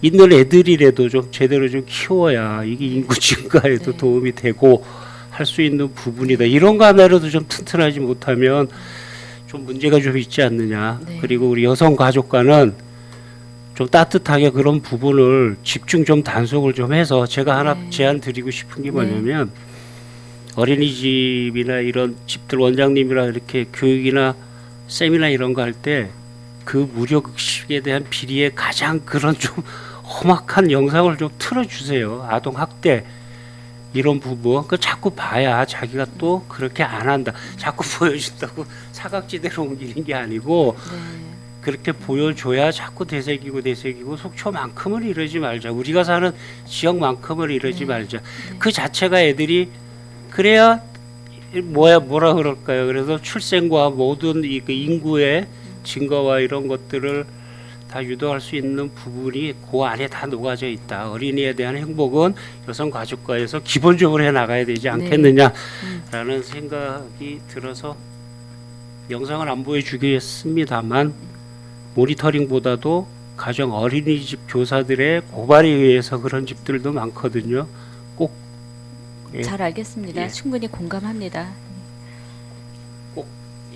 있는 애들이라도 좀 제대로 좀 키워야 이게 인구 증가에도 네. 도움이 되고 할 수 있는 부분이다. 이런 거 하나라도 좀 튼튼하지 못하면 좀 문제가 좀 있지 않느냐. 네. 그리고 우리 여성 가족과는 좀 따뜻하게 그런 부분을 집중 좀 단속을 좀 해서 제가 하나 네. 제안 드리고 싶은 게 네. 뭐냐면 어린이집이나 이런 집들 원장님이랑 이렇게 교육이나 세미나 이런 거 할 때 그 무료급식에 대한 비리의 가장 그런 좀 험악한 영상을 좀 틀어주세요. 아동 학대 이런 부분 그 자꾸 봐야 자기가 또 그렇게 안 한다. 자꾸 보여준다고 사각지대로 옮기는 게 아니고 네. 그렇게 보여줘야 자꾸 되새기고 속초만큼은 이러지 말자. 우리가 사는 지역만큼은 이러지 네. 말자. 네. 그 자체가 애들이 그래야 뭐라 그럴까요? 그래서 출생과 모든 그 인구의 증가와 이런 것들을 다 유도할 수 있는 부분이 그 안에 다 녹아져 있다. 어린이에 대한 행복은 여성가족과에서 기본적으로 해 나가야 되지 않겠느냐라는 생각이 들어서 영상을 안 보여주겠습니다만 모니터링보다도 가정 어린이집 교사들의 고발에 의해서 그런 집들도 많거든요. 꼭 예. 잘 알겠습니다. 예. 충분히 공감합니다.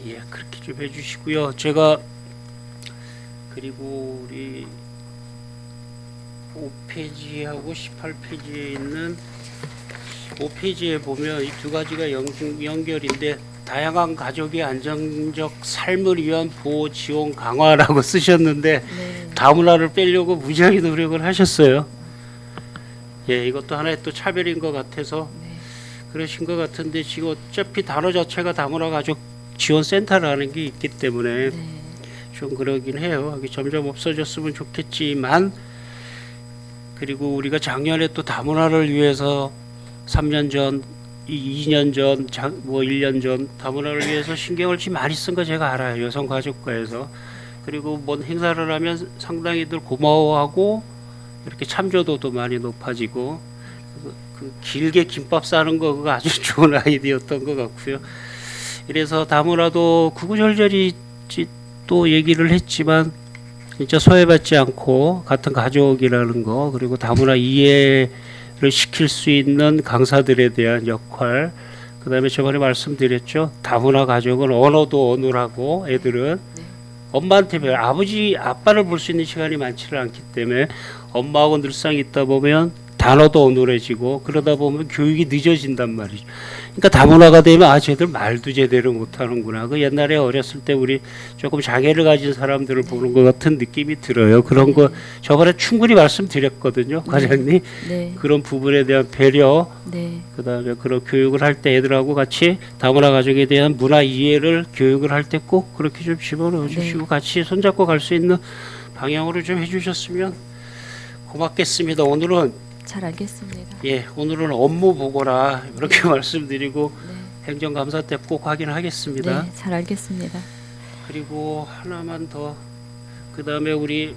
예, 그렇게 좀 해주시고요. 제가 그리고 우리 5페이지하고 18페이지에 있는 5페이지에 보면 이 두 가지가 연결인데 다양한 가족의 안정적 삶을 위한 보호 지원 강화라고 쓰셨는데 네. 다문화를 빼려고 무지하게 노력을 하셨어요. 예, 이것도 하나의 또 차별인 것 같아서 네. 그러신 것 같은데 지금 어차피 단어 자체가 다문화 가족 지원센터라는 게 있기 때문에 네. 좀 그러긴 해요. 이게 점점 없어졌으면 좋겠지만 그리고 우리가 작년에 또 다문화를 위해서 3년 전, 2년 전, 뭐 1년 전 다문화를 위해서 신경을 좀 많이 쓴 거 제가 알아요. 여성가족과에서. 그리고 뭔 행사를 하면 상당히들 고마워하고 이렇게 참조도도 많이 높아지고 그 길게 김밥 싸는 거 그거 아주 좋은 아이디어였던 것 같고요. 이래서 다문화도 구구절절히 또 얘기를 했지만 진짜 소외받지 않고 같은 가족이라는 거 그리고 다문화 이해를 시킬 수 있는 강사들에 대한 역할 그다음에 저번에 말씀드렸죠. 다문화 가족은 언어도 언어라고 애들은 엄마한테 배워 아버지 아빠를 볼 수 있는 시간이 많지는 않기 때문에 엄마하고 늘상 있다 보면 단어도 어눌해지고 그러다 보면 교육이 늦어진단 말이죠. 그러니까 다문화가 되면 아 쟤들 말도 제대로 못하는구나. 그 옛날에 어렸을 때 우리 조금 장애를 가진 사람들을 보는 것 같은 느낌이 들어요. 그런 거 저번에 충분히 말씀드렸거든요, 과장님. 네. 그런 부분에 대한 배려, 네. 그다음에 그런 교육을 할 때 애들하고 같이 다문화 가족에 대한 문화 이해를 교육을 할 때 꼭 그렇게 좀 집어넣어 주시고 같이 손잡고 갈 수 있는 방향으로 좀 해주셨으면 고맙겠습니다. 오늘은 잘 알겠습니다. 예, 오늘은 업무 보고라 이렇게 말씀드리고 네. 행정감사 때 꼭 확인하겠습니다. 네, 잘 알겠습니다. 그리고 하나만 더 그다음에 우리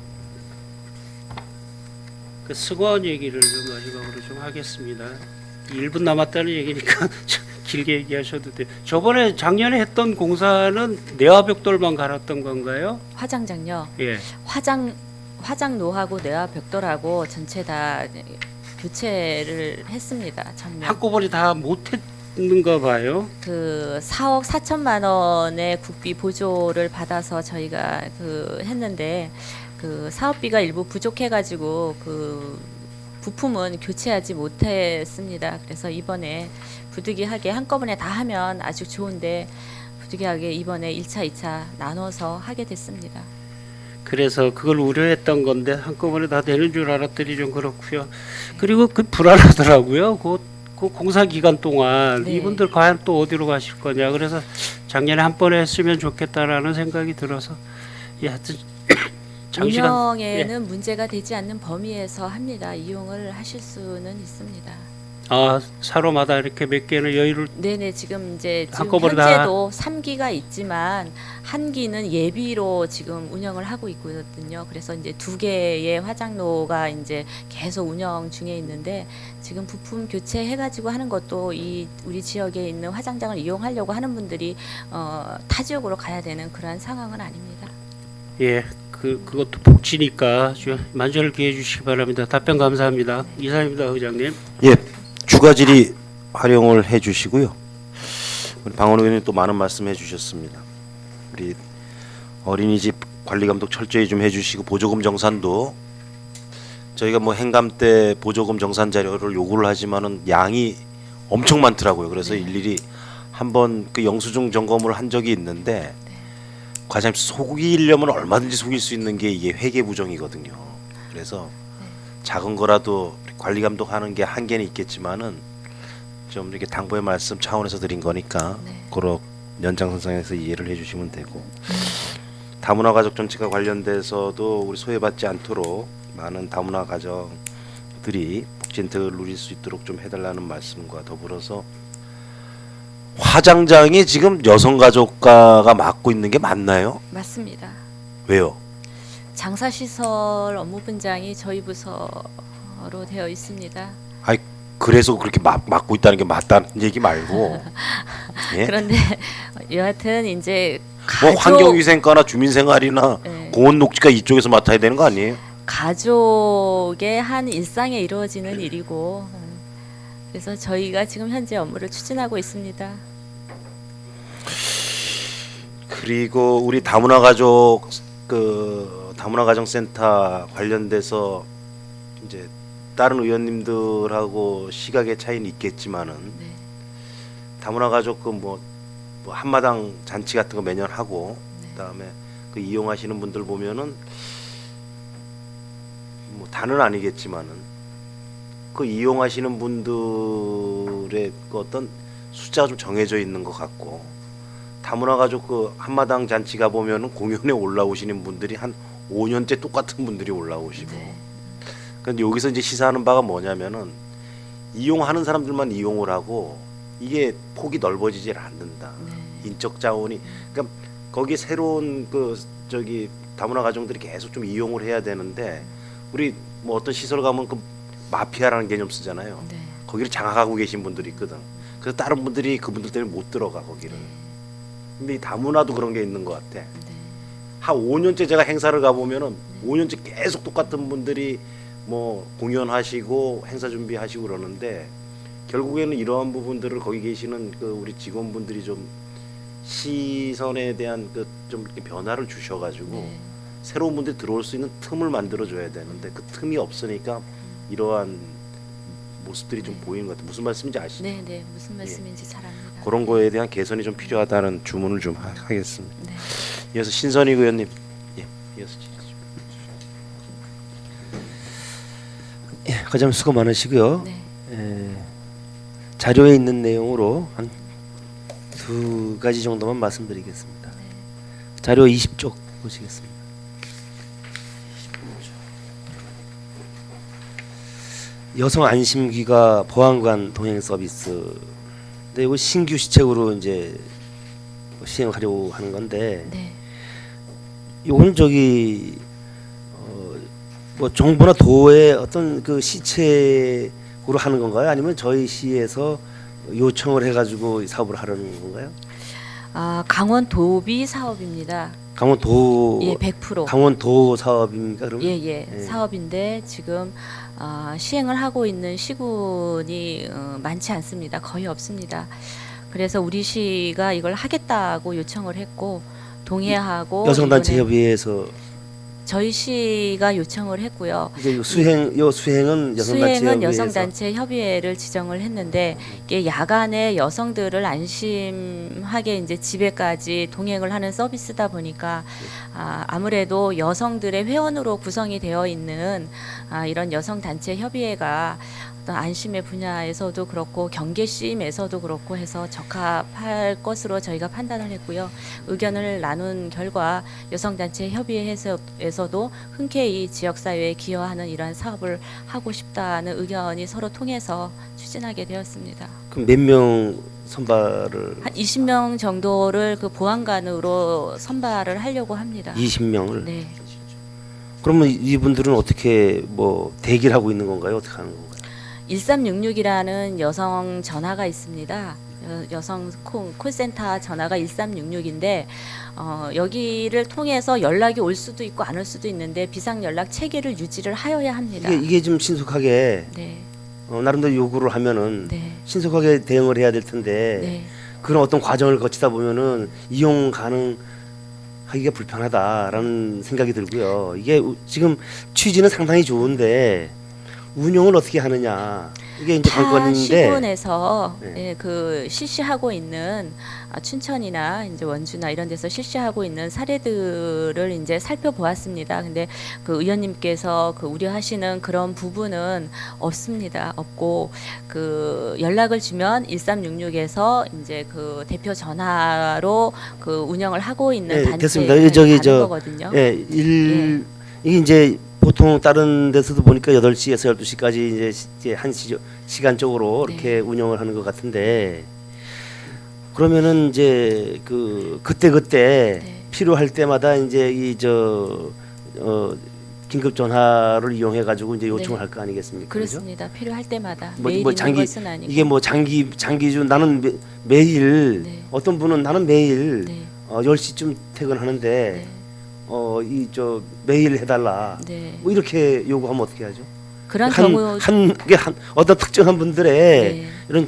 그 승원 얘기를 좀 마지막으로 좀 하겠습니다. 1분 남았다는 얘기니까 길게 얘기하셔도 돼요. 저번에 작년에 했던 공사는 내화벽돌만 갈았던 건가요? 화장장요. 예. 화장 노하고 내와 벽돌하고 전체 다 교체를 했습니다. 전면. 한꺼번에 다 못했는가 봐요. 그 4억 4천만 원의 국비 보조를 받아서 저희가 그 했는데 그 사업비가 일부 부족해가지고 그 부품은 교체하지 못했습니다. 그래서 이번에 부득이하게 한꺼번에 다 하면 아주 좋은데 부득이하게 이번에 1차, 2차 나눠서 하게 됐습니다. 그래서 그걸 우려했던 건데 한꺼번에 다 되는 줄 알았더니 좀 그렇고요. 그리고 그 불안하더라고요. 그 공사 기간 동안 네. 이분들 과연 또 어디로 가실 거냐. 그래서 작년에 한 번에 했으면 좋겠다라는 생각이 들어서 하여튼 장시간 운영에는 문제가 되지 않는 범위에서 합니다. 이용을 하실 수는 있습니다. 사로마다 이렇게 몇 개는 여유를 네네, 지금 이제 지금 한꺼번에 다- 현재도 3기가 있지만 한 기는 예비로 지금 운영을 하고 있거든요. 그래서 이제 2개의 화장로가 이제 계속 운영 중에 있는데 지금 부품 교체해가지고 하는 것도 이 우리 지역에 있는 화장장을 이용하려고 하는 분들이 타 지역으로 가야 되는 그러한 상황은 아닙니다. 그것도 복지니까 만전을 기해 주시기 바랍니다. 답변 감사합니다. 이상입니다, 의장님. 예, 추가 질의 활용을 해주시고요. 우리 방원 의원님 또 많은 말씀해 주셨습니다. 우리 어린이집 관리 감독 철저히 좀 해주시고 보조금 정산도 저희가 뭐 행감 때 보조금 정산 자료를 요구를 하지만은 양이 엄청 많더라고요. 그래서 일일이 한번 그 영수증 점검을 한 적이 있는데 과장님 속이려면 얼마든지 속일 수 있는 게 이게 회계 부정이거든요. 그래서 작은 거라도 관리 감독하는 게 한계는 있겠지만은 좀 이렇게 당부의 말씀 차원에서 드린 거니까 그런 연장선상에서 이해를 해주시면 되고 다문화 가족 정책과 관련돼서도 우리 소외받지 않도록 많은 다문화 가정들이 복지 혜택을 누릴 수 있도록 좀 해달라는 말씀과 더불어서 화장장이 지금 여성가족과가 맡고 있는 게 맞나요? 맞습니다. 왜요? 장사시설 업무분장이 저희 부서로 되어 있습니다. 아이 그래서 그렇게 맡고 있다는 게 맞다는 얘기 말고 예? 그런데 여하튼 이제 뭐 환경위생과나 주민생활이나 네. 공원녹지가 이쪽에서 맡아야 되는 거 아니에요? 가족의 한 일상에 이루어지는 일이고 그래서 저희가 지금 현재 업무를 추진하고 있습니다. 그리고 우리 다문화 가족 그 다문화 가정센터 관련돼서 이제 다른 의원님들하고 시각의 차이는 있겠지만은 네. 다문화 가족 그 뭐 한마당 잔치 같은 거 매년 하고 그다음에 그 이용하시는 분들 보면은 뭐 다는 아니겠지만은 그 이용하시는 분들의 그 어떤 숫자가 좀 정해져 있는 것 같고 다문화 가족 그 한마당 잔치 가 보면은 공연에 올라오시는 분들이 한 5년째 똑같은 분들이 올라오시고 근데 여기서 이제 시사하는 바가 뭐냐면은 이용하는 사람들만 이용을 하고 이게 폭이 넓어지질 않는다. 인적 자원이 그러니까 거기에 새로운 그 저기 다문화 가정들이 계속 좀 이용을 해야 되는데 우리 뭐 어떤 시설 가면 그 마피아라는 개념 쓰잖아요. 네. 거기를 장악하고 계신 분들이 있거든. 그래서 다른 분들이 그분들 때문에 못 들어가 거기를. 근데 이 다문화도 그런 게 있는 것 같아. 한 5년째 제가 행사를 가보면은 5년째 계속 똑같은 분들이 뭐 공연하시고 행사 준비하시고 그러는데 결국에는 이러한 부분들을 거기 계시는 그 우리 직원분들이 좀 시선에 대한 그 좀 이렇게 변화를 주셔가지고 새로운 분들이 들어올 수 있는 틈을 만들어줘야 되는데 그 틈이 없으니까 이러한 모습들이 좀 보이는 것 같아요. 무슨 말씀인지 아시죠? 네, 무슨 말씀인지 잘 압니다. 그런 거에 대한 개선이 좀 필요하다는 주문을 좀 하겠습니다. 네. 이어서 신선희 의원님, 이어서 주시죠. 과장님 수고 많으시고요. 네. 자료에 있는 내용으로 한 2가지 정도만 말씀드리겠습니다. 자료 20쪽 보시겠습니다. 여성 안심기가 보안관 동행 서비스. 근데 이거 신규 시책으로 이제 시행하려고 하는 건데, 네. 이거는 저기 뭐 정부나 도의 어떤 그 시책으로 하는 건가요? 아니면 저희 시에서 요청을 해가지고 사업을 하려는 건가요? 강원도비 사업입니다. 강원도 예, 100%. 강원도 사업입니까? 그러면? 예. 사업인데 지금 시행을 하고 있는 시군이 많지 않습니다. 거의 없습니다. 그래서 우리 시가 이걸 하겠다고 요청을 했고 동의하고 여성단체 이번에 협의회에서 저희 시가 요청을 했고요. 이제 수행은 여성단체 수행은 협의회에서 여성단체 협의회를 지정을 했는데 이게 야간에 여성들을 안심하게 이제 집에까지 동행을 하는 서비스다 보니까 아무래도 여성들의 회원으로 구성이 되어 있는 이런 여성단체 협의회가 어떤 안심의 분야에서도 그렇고 경계심에서도 그렇고 해서 적합할 것으로 저희가 판단을 했고요. 의견을 나눈 결과 여성단체 협의회에서도 흔쾌히 지역사회에 기여하는 이러한 사업을 하고 싶다는 의견이 서로 통해서 추진하게 되었습니다. 그럼 몇 명 선발을 한 20명 정도를 그 보안관으로 선발을 하려고 합니다. 20명을? 네. 그러면 이분들은 어떻게 뭐 대기를 하고 있는 건가요? 어떻게 하는 건가요? 1366이라는 여성 전화가 있습니다. 여성 콜센터 전화가 1366인데 여기를 통해서 연락이 올 수도 있고 안 올 수도 있는데 비상 연락 체계를 유지를 하여야 합니다. 이게 좀 신속하게 네, 나름대로 요구를 하면은 네, 신속하게 대응을 해야 될 텐데 네, 그런 어떤 과정을 거치다 보면은 이용 가능하기가 불편하다라는 생각이 들고요. 이게 지금 취지는 상당히 좋은데 운영을 어떻게 하느냐 이게 이제 타 관건인데. 시군에서 네. 예, 그 실시하고 있는 춘천이나 이제 원주나 이런 데서 실시하고 있는 사례들을 이제 살펴보았습니다. 근데 그 의원님께서 그 우려하시는 그런 부분은 없습니다. 없고 그 연락을 주면 1366에서 이제 그 대표 전화로 그 운영을 하고 있는 네, 됐습니다. 단체에 저기 가는 저 거거든요. 예, 이게 이제 보통 다른 데서도 보니까 8시에서 12시까지 이제 한 시간적으로 네. 이렇게 운영을 하는 것 같은데 그러면은 이제 그때 네. 필요할 때마다 이제 긴급 전화를 이용해 가지고 이제 요청을 네. 할 거 아니겠습니까? 그죠? 그렇습니다. 필요할 때마다 뭐 매일 있는 장기 것은 아니고. 이게 뭐 장기주 나는 매일 네. 어떤 분은 나는 매일 네. 10시쯤 퇴근하는데 네. 매일 해달라. 네. 뭐 이렇게 요구하면 어떻게 하죠? 그런 경우 그게 어떤 특정한 분들의 네. 이런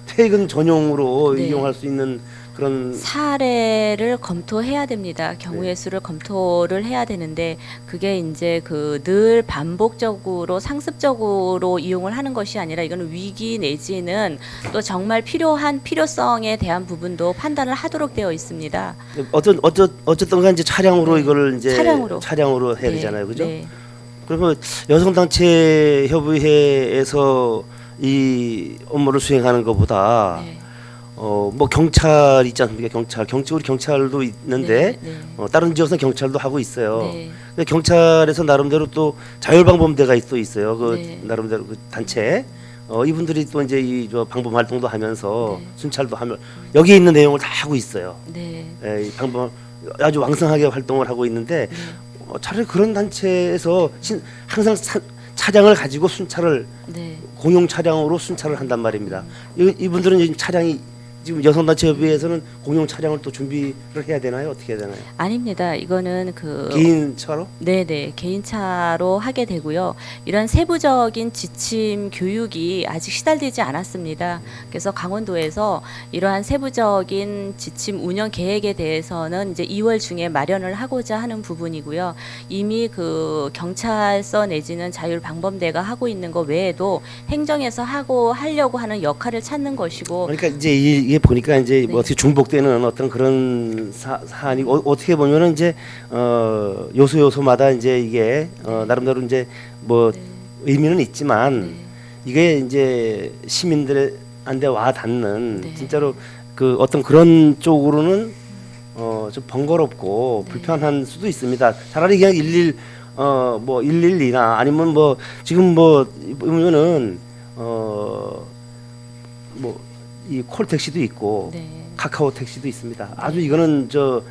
퇴근 전용으로 네. 이용할 수 있는 그런 사례를 검토해야 됩니다. 경우의 네. 수를 검토를 해야 되는데 그게 이제 그 늘 반복적으로 상습적으로 이용을 하는 것이 아니라 이거는 위기 내지는 또 정말 필요한 필요성에 대한 부분도 판단을 하도록 되어 있습니다. 어쨌든 간 이제 차량으로 네. 이거를 이제 차량으로. 해야 네. 되잖아요, 그죠? 네. 그러면 여성단체 협의회에서 이 업무를 수행하는 것보다 네. 뭐 경찰 있지 않습니까? 우리 경찰도 있는데 네. 네. 다른 지역에서 경찰도 하고 있어요. 네. 근데 경찰에서 나름대로 또 자율방범대가 또 있어요. 그 네. 나름대로 그 단체. 이분들이 또 이제 저 방범 활동도 하면서 네. 순찰도 하면 여기 있는 내용을 다 하고 있어요. 네. 이 방범 아주 왕성하게 활동을 하고 있는데 네. 차라리 그런 단체에서 항상 차량을 가지고 순찰을 네. 공용 차량으로 순찰을 한단 말입니다. 이분들은 지금 차량이 지금 여성단체협의회에서는 공용 차량을 또 준비를 해야 되나요? 어떻게 해야 되나요? 아닙니다. 이거는 그 개인차로? 네네 개인차로 하게 되고요. 이런 세부적인 지침 교육이 아직 시달되지 않았습니다. 그래서 강원도에서 이러한 세부적인 지침 운영 계획에 대해서는 이제 2월 중에 마련을 하고자 하는 부분이고요. 이미 그 경찰서 내지는 자율방범대가 하고 있는 것 외에도 행정에서 하려고 하는 역할을 찾는 것이고 그러니까 이제 이게 보니까 이제 네. 뭐 어떻게 중복되는 어떤 그런 사안이 어떻게 보면은 이제 요소마다 이제 이게 나름대로 이제 뭐 네. 의미는 있지만 네. 이게 이제 시민들한테 와 닿는 네. 진짜로 그 어떤 그런 쪽으로는 좀 번거롭고 네. 불편한 수도 있습니다. 차라리 그냥 112나 아니면 뭐 지금 뭐 보면은 뭐 이 콜택시도 있고 네. 카카오 택시도 있습니다. 아주 이거는 저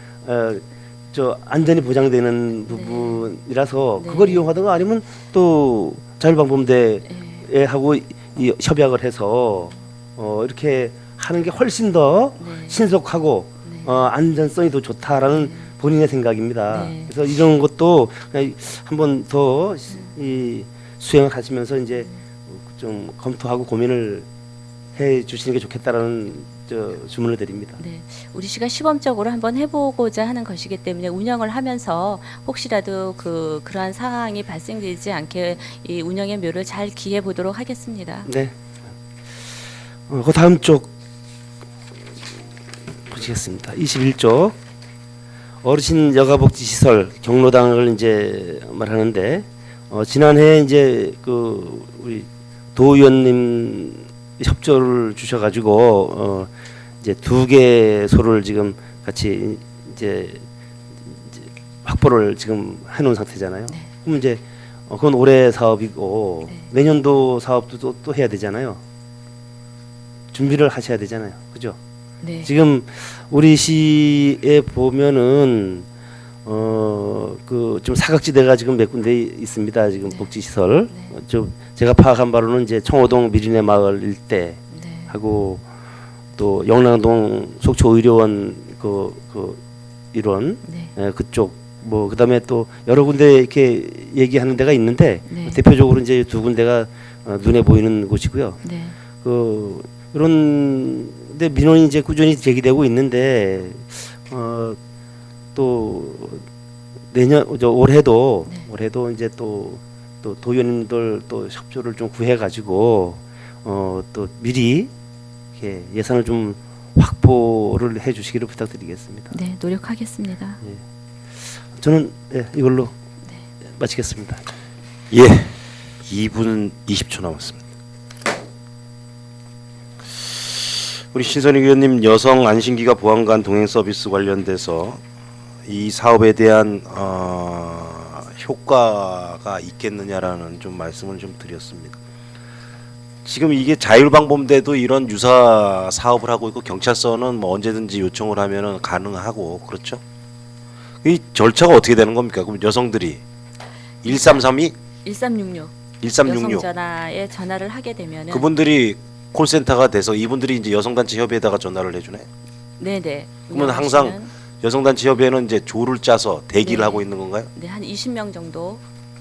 안전이 보장되는 부분이라서 네. 그걸 이용하든가 아니면 또 자율방범대에 네. 하고 협약을 해서 이렇게 하는 게 훨씬 더 네. 신속하고 네. 안전성이 더 좋다라는 네. 본인의 생각입니다. 네. 그래서 이런 것도 한번 더 수행을 하시면서 이제 좀 검토하고 고민을 해 주시는 게 좋겠다라는 주문을 드립니다. 네, 우리 씨가 시범적으로 한번 해보고자 하는 것이기 때문에 운영을 하면서 혹시라도 그러한 상황이 발생되지 않게 이 운영의 묘를 잘 기해 보도록 하겠습니다. 네. 그 다음 쪽 보시겠습니다. 21쪽 어르신 여가복지시설 경로당을 이제 말하는데 지난해 이제 우리 도 의원님 협조를 주셔가지고 이제 2개 소를 지금 같이 이제 확보를 지금 해놓은 상태잖아요. 네. 그럼 이제 그건 올해 사업이고 네. 내년도 사업도 또 해야 되잖아요. 준비를 하셔야 되잖아요. 그죠? 네. 지금 우리 시에 보면은 그 좀 사각지대가 지금 몇 군데 있습니다. 지금 네. 복지시설. 네. 좀 제가 파악한 바로는 이제 청호동 미리네 마을 일대 네. 하고 또 영랑동 속초의료원 그 일원 네. 그쪽 뭐 그다음에 또 여러 군데 이렇게 얘기하는 데가 있는데 네. 대표적으로 이제 2군데가 눈에 보이는 곳이고요. 네. 그 이런 데 민원이 이제 꾸준히 제기되고 있는데 또 내년 올해도 네. 올해도 이제 또 도의원님들 또 협조를 좀 구해 가지고 또 미리 이렇게 예산을 좀 확보를 해 주시기를 부탁드리겠습니다. 네, 노력하겠습니다. 저는 이걸로 마치겠습니다. 예. 2분 20초 남았습니다. 우리 신선희 의원님 여성 안심기가 보안관 동행 서비스 관련돼서 이 사업에 대한 효과가 있겠느냐라는 좀 말씀을 좀 드렸습니다. 지금 이게 자율방범대도 이런 유사 사업을 하고 있고 경찰서는 뭐 언제든지 요청을 하면은 가능하고 그렇죠. 이 절차가 어떻게 되는 겁니까? 그럼 여성들이 1332, 1366 1366 여성 전화에 전화를 하게 되면은 그분들이 콜센터가 돼서 이분들이 이제 여성단체 협의회에다가 전화를 해주네. 네네. 그러면 항상 여성단체 협의회는 이제 조를 짜서 대기를 네. 하고 있는 건가요? 네, 한 20명 정도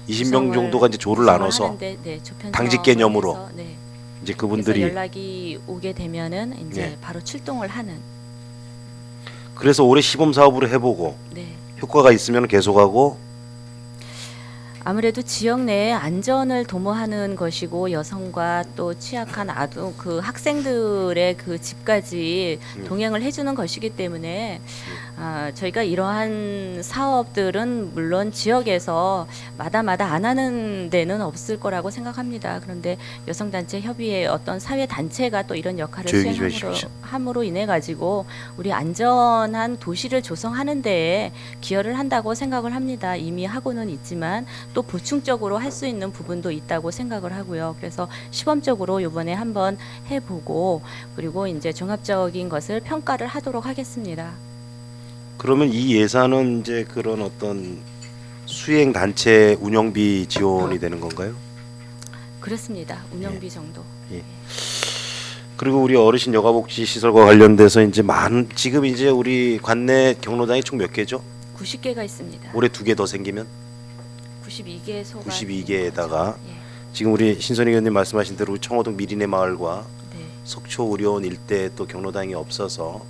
20명 정도가 이제 조를 나눠서 하는데, 네, 조편성을 당직 개념으로 해서, 네. 이제 그래서 그분들이 연락이 오게 되면은 이제 네. 바로 출동을 하는. 그래서 올해 시범 사업으로 해보고 네. 효과가 있으면 계속하고 아무래도 지역 내에 안전을 도모하는 것이고 여성과 또 취약한 아동 그 학생들의 그 집까지 동행을 해주는 것이기 때문에 저희가 이러한 사업들은 물론 지역에서 마다마다 안 하는 데는 없을 거라고 생각합니다. 그런데 여성단체 협의회 어떤 사회 단체가 또 이런 역할을 조용히 좀 수행함으로 해주십시오. 함으로 인해 가지고 우리 안전한 도시를 조성하는 데에 기여를 한다고 생각을 합니다. 이미 하고는 있지만 또 보충적으로 할 수 있는 부분도 있다고 생각을 하고요. 그래서 시범적으로 이번에 한번 해보고 그리고 이제 종합적인 것을 평가를 하도록 하겠습니다. 그러면 이 예산은 이제 그런 어떤 수행 단체 운영비 지원이 되는 건가요? 그렇습니다. 운영비 정도. 그리고 우리 어르신 여가복지 시설과 관련돼서 이제 지금 이제 우리 관내 경로당이 총 몇 개죠? 90개가 있습니다. 올해 2개 더 생기면 92개 소가 92개에다가 예. 지금 우리 신선희 의원님 말씀하신 대로 청호동 미리네 마을과 네. 속초 의료원 일대에 또 경로당이 없어서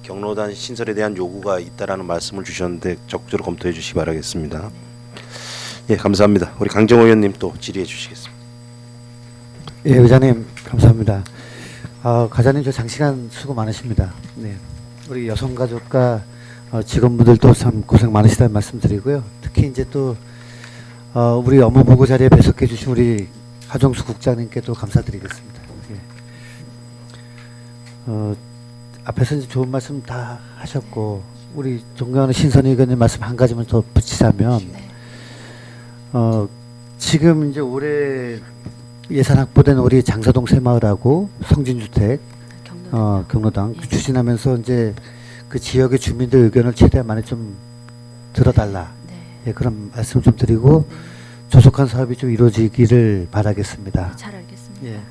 경로당 신설에 대한 요구가 있다라는 말씀을 주셨는데 적극적으로 검토해 주시기 바라겠습니다. 예, 감사합니다. 우리 강정호 의원님 또 질의해 주시겠습니다. 예, 의장님 감사합니다. 과장님 저 장시간 수고 많으십니다. 네, 우리 여성가족과 직원분들도 참 고생 많으시다는 말씀드리고요. 특히 이제 또 우리 업무보고 자리에 배석해 주신 우리 하정수 국장님께도 감사드리겠습니다. 예. 앞에서 이제 좋은 말씀 다 하셨고 우리 존경하는 신선희 의원님 말씀 한 가지만 더 붙이자면 지금 이제 올해 예산 확보된 우리 장사동 새마을하고 성진주택 경로당 예. 추진하면서 이제 그 지역의 주민들 의견을 최대한 많이 좀 들어달라. 네. 예, 그런 말씀 좀 드리고 조속한 사업이 좀 이루어지기를 바라겠습니다. 잘 알겠습니다. 예.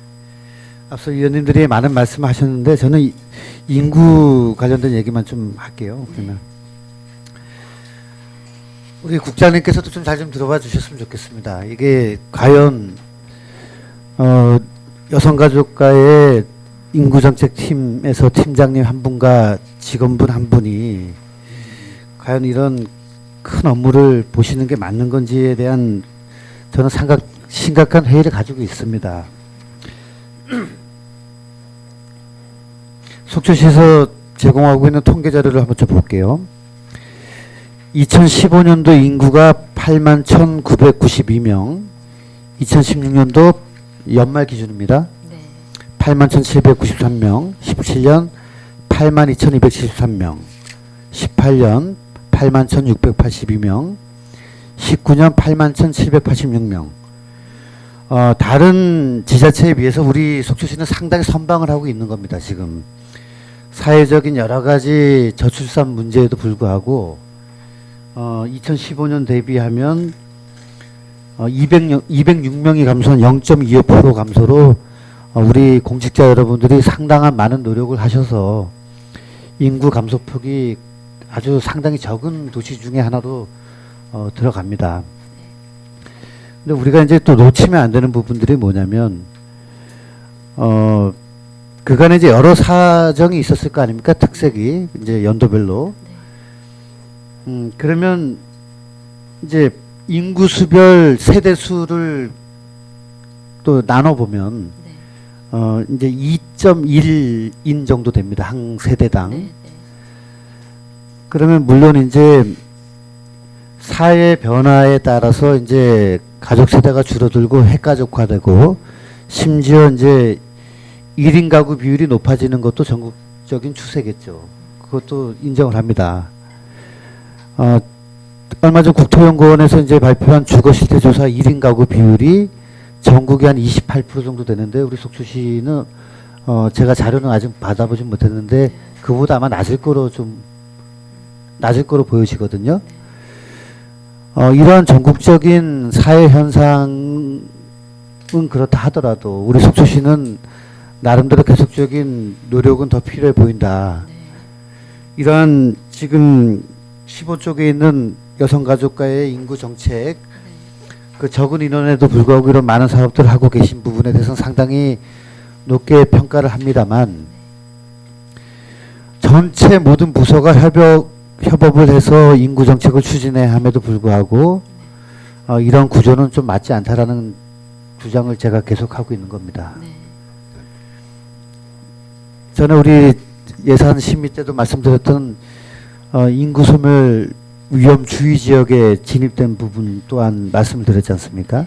앞서 위원님들이 많은 말씀하셨는데 저는 인구 관련된 얘기만 좀 할게요. 그러면 우리 국장님께서도 좀 잘 좀 들어봐 주셨으면 좋겠습니다. 이게 과연 여성가족과의 인구정책팀에서 팀장님 한 분과 직원분 한 분이 과연 이런 큰 업무를 보시는 게 맞는 건지에 대한 저는 심각한 회의를 가지고 있습니다. 속초시에서 제공하고 있는 통계 자료를 한번 좀 볼게요. 2015년도 인구가 81,992명, 2016년도 연말 기준입니다. 네. 81,793명, 17년 82,273명, 18년 81,682명, 19년 81,786명. 다른 지자체에 비해서 우리 속초시는 상당히 선방을 하고 있는 겁니다. 지금 사회적인 여러 가지 저출산 문제에도 불구하고 2015년 대비하면 206명이 감소한 0.25% 감소로 우리 공직자 여러분들이 상당한 많은 노력을 하셔서 인구 감소폭이 아주 상당히 적은 도시 중에 하나로 들어갑니다. 근데 우리가 이제 또 놓치면 안 되는 부분들이 뭐냐면 그간에 이제 여러 사정이 있었을 거 아닙니까? 특색이 이제 연도별로. 그러면 이제 인구수별 세대수를 또 나눠 보면 이제 2.1인 정도 됩니다. 한 세대당. 네. 네. 그러면 물론 이제 사회 변화에 따라서 이제 가족 세대가 줄어들고 핵가족화되고 심지어 이제 1인 가구 비율이 높아지는 것도 전국적인 추세겠죠. 그것도 인정을 합니다. 얼마 전 국토연구원에서 이제 발표한 주거실태 조사 1인 가구 비율이 전국이 한 28% 정도 되는데 우리 속초시는 제가 자료는 아직 받아보진 못했는데 그보다 아마 낮을 거로 보여지거든요. 이러한 전국적인 사회 현상은 그렇다 하더라도 우리 속초시는 나름대로 계속적인 노력은 더 필요해 보인다. 이러한 지금 15쪽에 있는 여성가족과의 인구 정책, 그 적은 인원에도 불구하고 이런 많은 사업들을 하고 계신 부분에 대해서는 상당히 높게 평가를 합니다만 전체 모든 부서가 협업을 해서 인구 정책을 추진해야 함에도 불구하고 이런 구조는 좀 맞지 않다라는 주장을 제가 계속하고 있는 겁니다. 네. 전에 우리 예산 심의 때도 말씀드렸던 인구 소멸 위험 주의 지역에 진입된 부분 또한 말씀을 드렸지 않습니까?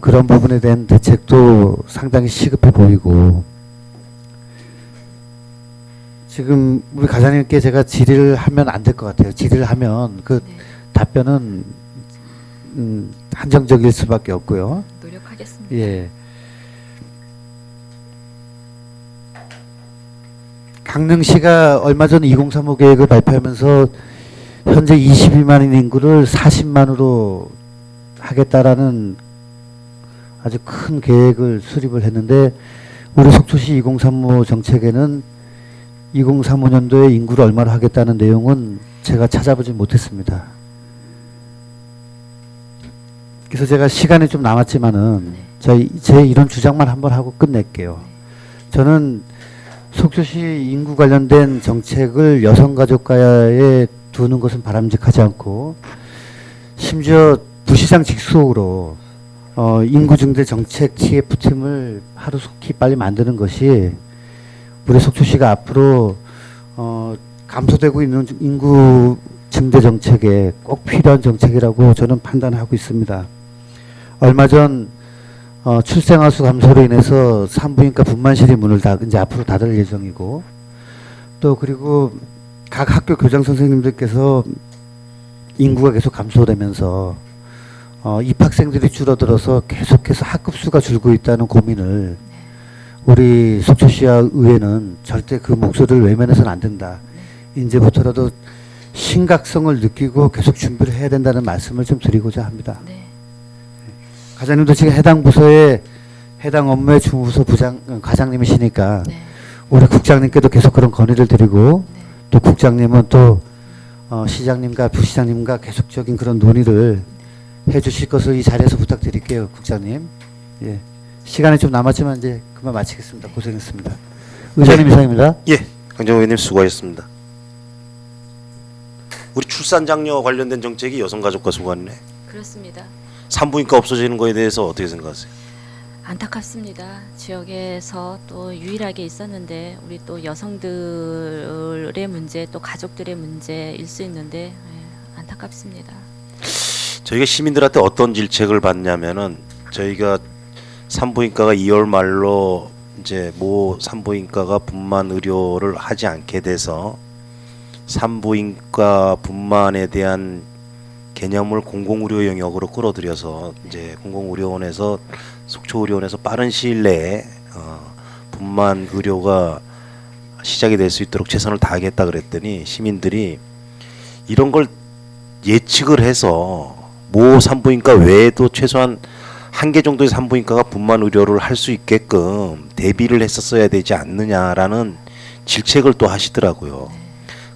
그런 부분에 대한 대책도 상당히 시급해 보이고 지금 우리 가장님께 제가 질의를 하면 안 될 것 같아요. 질의를 하면 그 답변은 한정적일 수밖에 없고요. 노력하겠습니다. 예. 강릉시가 얼마 전 2035 계획을 발표하면서 현재 22만인 인구를 40만으로 하겠다라는 아주 큰 계획을 수립을 했는데 우리 속초시 2035 정책에는 2035년도에 인구를 얼마로 하겠다는 내용은 제가 찾아보지 못했습니다. 그래서 제가 시간이 좀 남았지만은 제 이런 주장만 한번 하고 끝낼게요. 저는 속초시 인구 관련된 정책을 여성가족과에 두는 것은 바람직하지 않고 심지어 부시장 직속으로 인구 증대 정책 TF팀을 하루속히 빨리 만드는 것이 우리 속초시가 앞으로 감소되고 있는 인구 증대 정책에 꼭 필요한 정책이라고 저는 판단하고 있습니다. 얼마 전 출생아 수 감소로 인해서 산부인과 분만실이 문을 이제 앞으로 닫을 예정이고 또 그리고 각 학교 교장 선생님들께서 인구가 계속 감소되면서 입학생들이 줄어들어서 계속해서 학급 수가 줄고 있다는 고민을 우리 속초시와 의회는 절대 그 목소리를 외면해서는 안 된다. 이제부터라도 심각성을 느끼고 계속 준비를 해야 된다는 말씀을 좀 드리고자 합니다. 네. 과장님도 지금 해당 부서에 해당 업무의 주무부서 과장님이시니까 네. 우리 국장님께도 계속 그런 건의를 드리고 또 국장님은 또 시장님과 부시장님과 계속적인 그런 논의를 해주실 것을 이 자리에서 부탁드릴게요, 국장님. 예. 시간이 좀 남았지만 이제 그만 마치겠습니다. 고생했습니다. 의장님 이상입니다. 예, 강정호 의원님 수고하셨습니다. 우리 출산 장려 관련된 정책이 여성가족과 소관네. 그렇습니다. 산부인과 없어지는 거에 대해서 어떻게 생각하세요? 안타깝습니다. 지역에서 또 유일하게 있었는데 우리 또 여성들의 문제 또 가족들의 문제일 수 있는데 안타깝습니다. 저희가 시민들한테 어떤 질책을 받냐면은 저희가 산부인과가 2월 말로 이제 모 산부인과가 분만 의료를 하지 않게 돼서 산부인과 분만에 대한 개념을 공공의료 영역으로 끌어들여서 이제 공공의료원에서 속초의료원에서 빠른 시일 내에 분만 의료가 시작이 될 수 있도록 최선을 다하겠다 그랬더니 시민들이 이런 걸 예측을 해서 모 산부인과 외에도 최소한 한 개 정도의 산부인과가 분만 의료를 할 수 있게끔 대비를 했었어야 되지 않느냐라는 질책을 또 하시더라고요.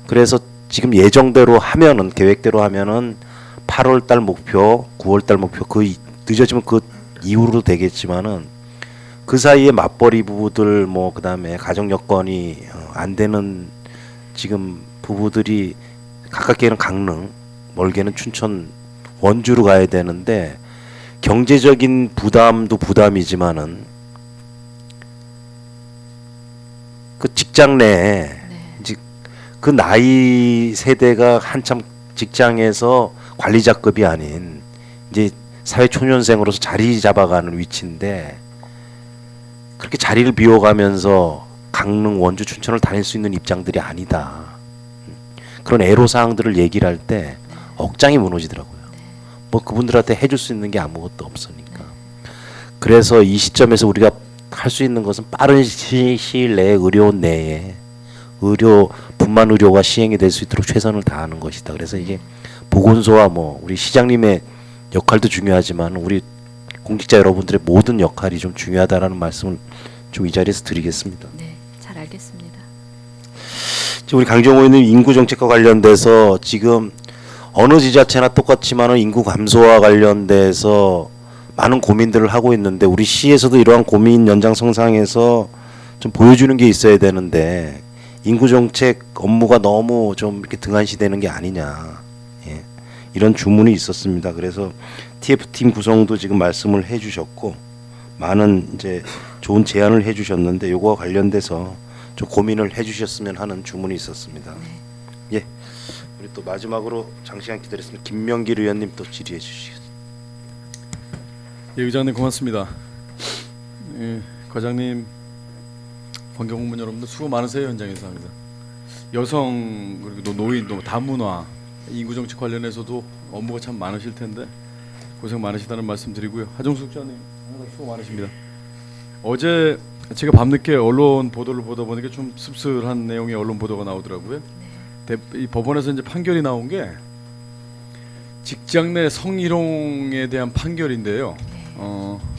그래서 지금 예정대로 하면은 계획대로 하면은 8월 달 목표, 9월 달 목표 늦어지면 그 이후로 되겠지만은 그 사이에 맞벌이 부부들 뭐 그다음에 가정 여건이 안 되는 지금 부부들이 가깝게는 강릉, 멀게는 춘천, 원주로 가야 되는데 경제적인 부담도 부담이지만은 그 직장 내에 이제 그 나이 세대가 한참 직장에서 관리자급이 아닌 이제 사회 초년생으로서 자리 잡아가는 위치인데 그렇게 자리를 비워가면서 강릉, 원주, 춘천을 다닐 수 있는 입장들이 아니다. 그런 애로사항들을 얘기를 할 때 억장이 무너지더라고요. 뭐 그분들한테 해줄 수 있는 게 아무것도 없으니까. 그래서 이 시점에서 우리가 할 수 있는 것은 빠른 시일 내에 의료원 내에 분만 의료가 시행이 될 수 있도록 최선을 다하는 것이다. 그래서 이게 보건소와 뭐 우리 시장님의 역할도 중요하지만 우리 공직자 여러분들의 모든 역할이 좀 중요하다라는 말씀을 좀 이 자리에서 드리겠습니다. 네, 잘 알겠습니다. 지금 우리 강정호 의원님 인구 정책과 관련돼서 지금 어느 지자체나 똑같지만은 인구 감소와 관련돼서 많은 고민들을 하고 있는데 우리 시에서도 이러한 고민 연장선상에서 좀 보여주는 게 있어야 되는데 인구 정책 업무가 너무 좀 이렇게 등한시되는 게 아니냐. 예. 이런 주문이 있었습니다. 그래서 TF팀 구성도 지금 말씀을 해주셨고 많은 이제 좋은 제안을 해주셨는데 요거와 관련돼서 좀 고민을 해주셨으면 하는 주문이 있었습니다. 예, 우리 또 마지막으로 장시간 기다렸습니다. 김명길 의원님 또 질의해 주시겠습니다. 예, 의장님 고맙습니다. 예, 과장님, 관계공무원 여러분들 수고 많으세요. 현장에서 항상 여성 그리고 또 노인 또 다문화 인구 정책 관련해서도 업무가 참 많으실 텐데 고생 많으시다는 말씀 드리고요. 하정숙 국장님 항상 수고 많으십니다. 어제 제가 밤늦게 언론 보도를 보다 보니까 좀 씁쓸한 내용의 언론 보도가 나오더라고요. 이 법원에서 이제 판결이 나온 게 직장 내 성희롱에 대한 판결인데요.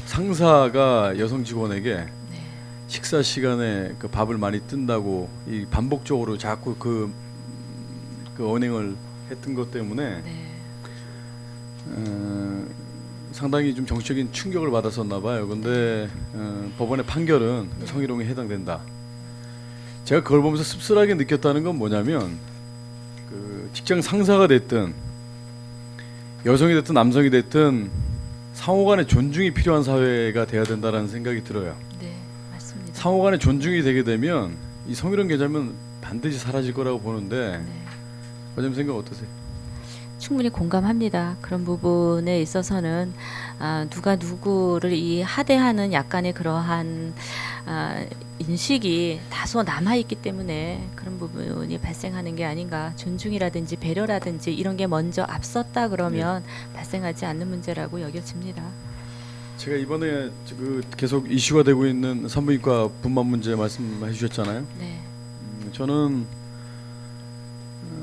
상사가 여성 직원에게 식사 시간에 그 밥을 많이 뜬다고 이 반복적으로 자꾸 그 언행을 했던 것 때문에 상당히 좀 정치적인 충격을 받았었나 봐요. 근데 법원의 판결은 성희롱에 해당된다. 제가 그걸 보면서 씁쓸하게 느꼈다는 건 뭐냐면 그 직장 상사가 됐든 여성이 됐든 남성이 됐든 상호간의 존중이 필요한 사회가 돼야 된다는 생각이 들어요. 네, 맞습니다. 상호간의 존중이 되게 되면 이 성희롱 개념은 반드시 사라질 거라고 보는데 과장님 생각 어떠세요? 충분히 공감합니다. 그런 부분에 있어서는 누가 누구를 이 하대하는 약간의 그러한 인식이 다소 남아있기 때문에 그런 부분이 발생하는 게 아닌가. 존중이라든지 배려라든지 이런 게 먼저 앞섰다 그러면 발생하지 않는 문제라고 여겨집니다. 제가 이번에 그 계속 이슈가 되고 있는 산부인과 분만 문제 말씀해 주셨잖아요. 네.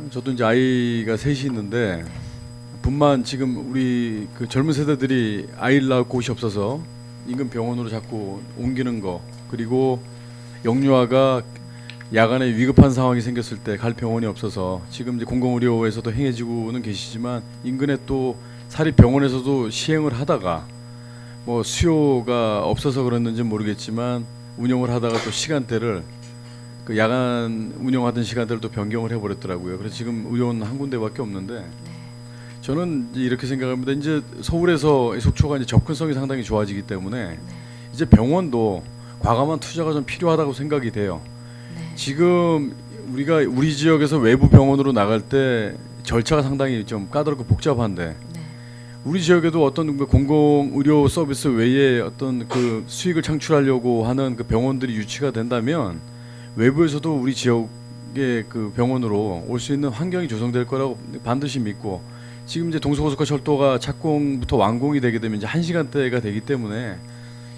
저도 이제 아이가 셋이 있는데 분만 지금 우리 그 젊은 세대들이 아이를 낳을 곳이 없어서 인근 병원으로 자꾸 옮기는 거, 그리고 영유아가 야간에 위급한 상황이 생겼을 때 갈 병원이 없어서 지금 이제 공공의료에서도 행해지고는 계시지만 인근에 또 사립병원에서도 시행을 하다가 뭐 수요가 없어서 그랬는지 모르겠지만 운영을 하다가 또 시간대를 그 야간 운영하던 시간대를 또 변경을 해버렸더라고요. 그래서 지금 의원 한 군데밖에 없는데 저는 이렇게 생각합니다. 이제 서울에서 속초가 이제 접근성이 상당히 좋아지기 때문에 이제 병원도 과감한 투자가 좀 필요하다고 생각이 돼요. 지금 우리가 우리 지역에서 외부 병원으로 나갈 때 절차가 상당히 좀 까다롭고 복잡한데 우리 지역에도 어떤 그 공공 의료 서비스 외에 어떤 그 수익을 창출하려고 하는 그 병원들이 유치가 된다면 외부에서도 우리 지역의 그 병원으로 올 수 있는 환경이 조성될 거라고 반드시 믿고, 지금 이제 동서고속화 철도가 착공부터 완공이 되게 되면 이제 1시간대가 되기 때문에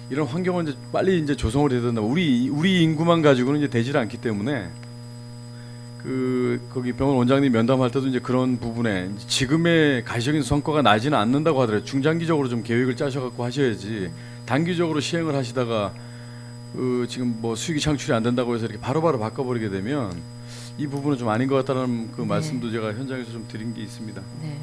이런 환경을 이제 빨리 이제 조성을 해야 된다. 우리 인구만 가지고는 이제 되질 않기 때문에 그 거기 병원 원장님 면담할 때도 이제 그런 부분에 지금의 가시적인 성과가 나지는 않는다고 하더라고요. 중장기적으로 좀 계획을 짜셔갖고 하셔야지 단기적으로 시행을 하시다가 그 지금 뭐 수익이 창출이 안 된다고 해서 이렇게 바로바로 바꿔버리게 되면 이 부분은 좀 아닌 것 같다는 그 말씀도 제가 현장에서 좀 드린 게 있습니다. 네.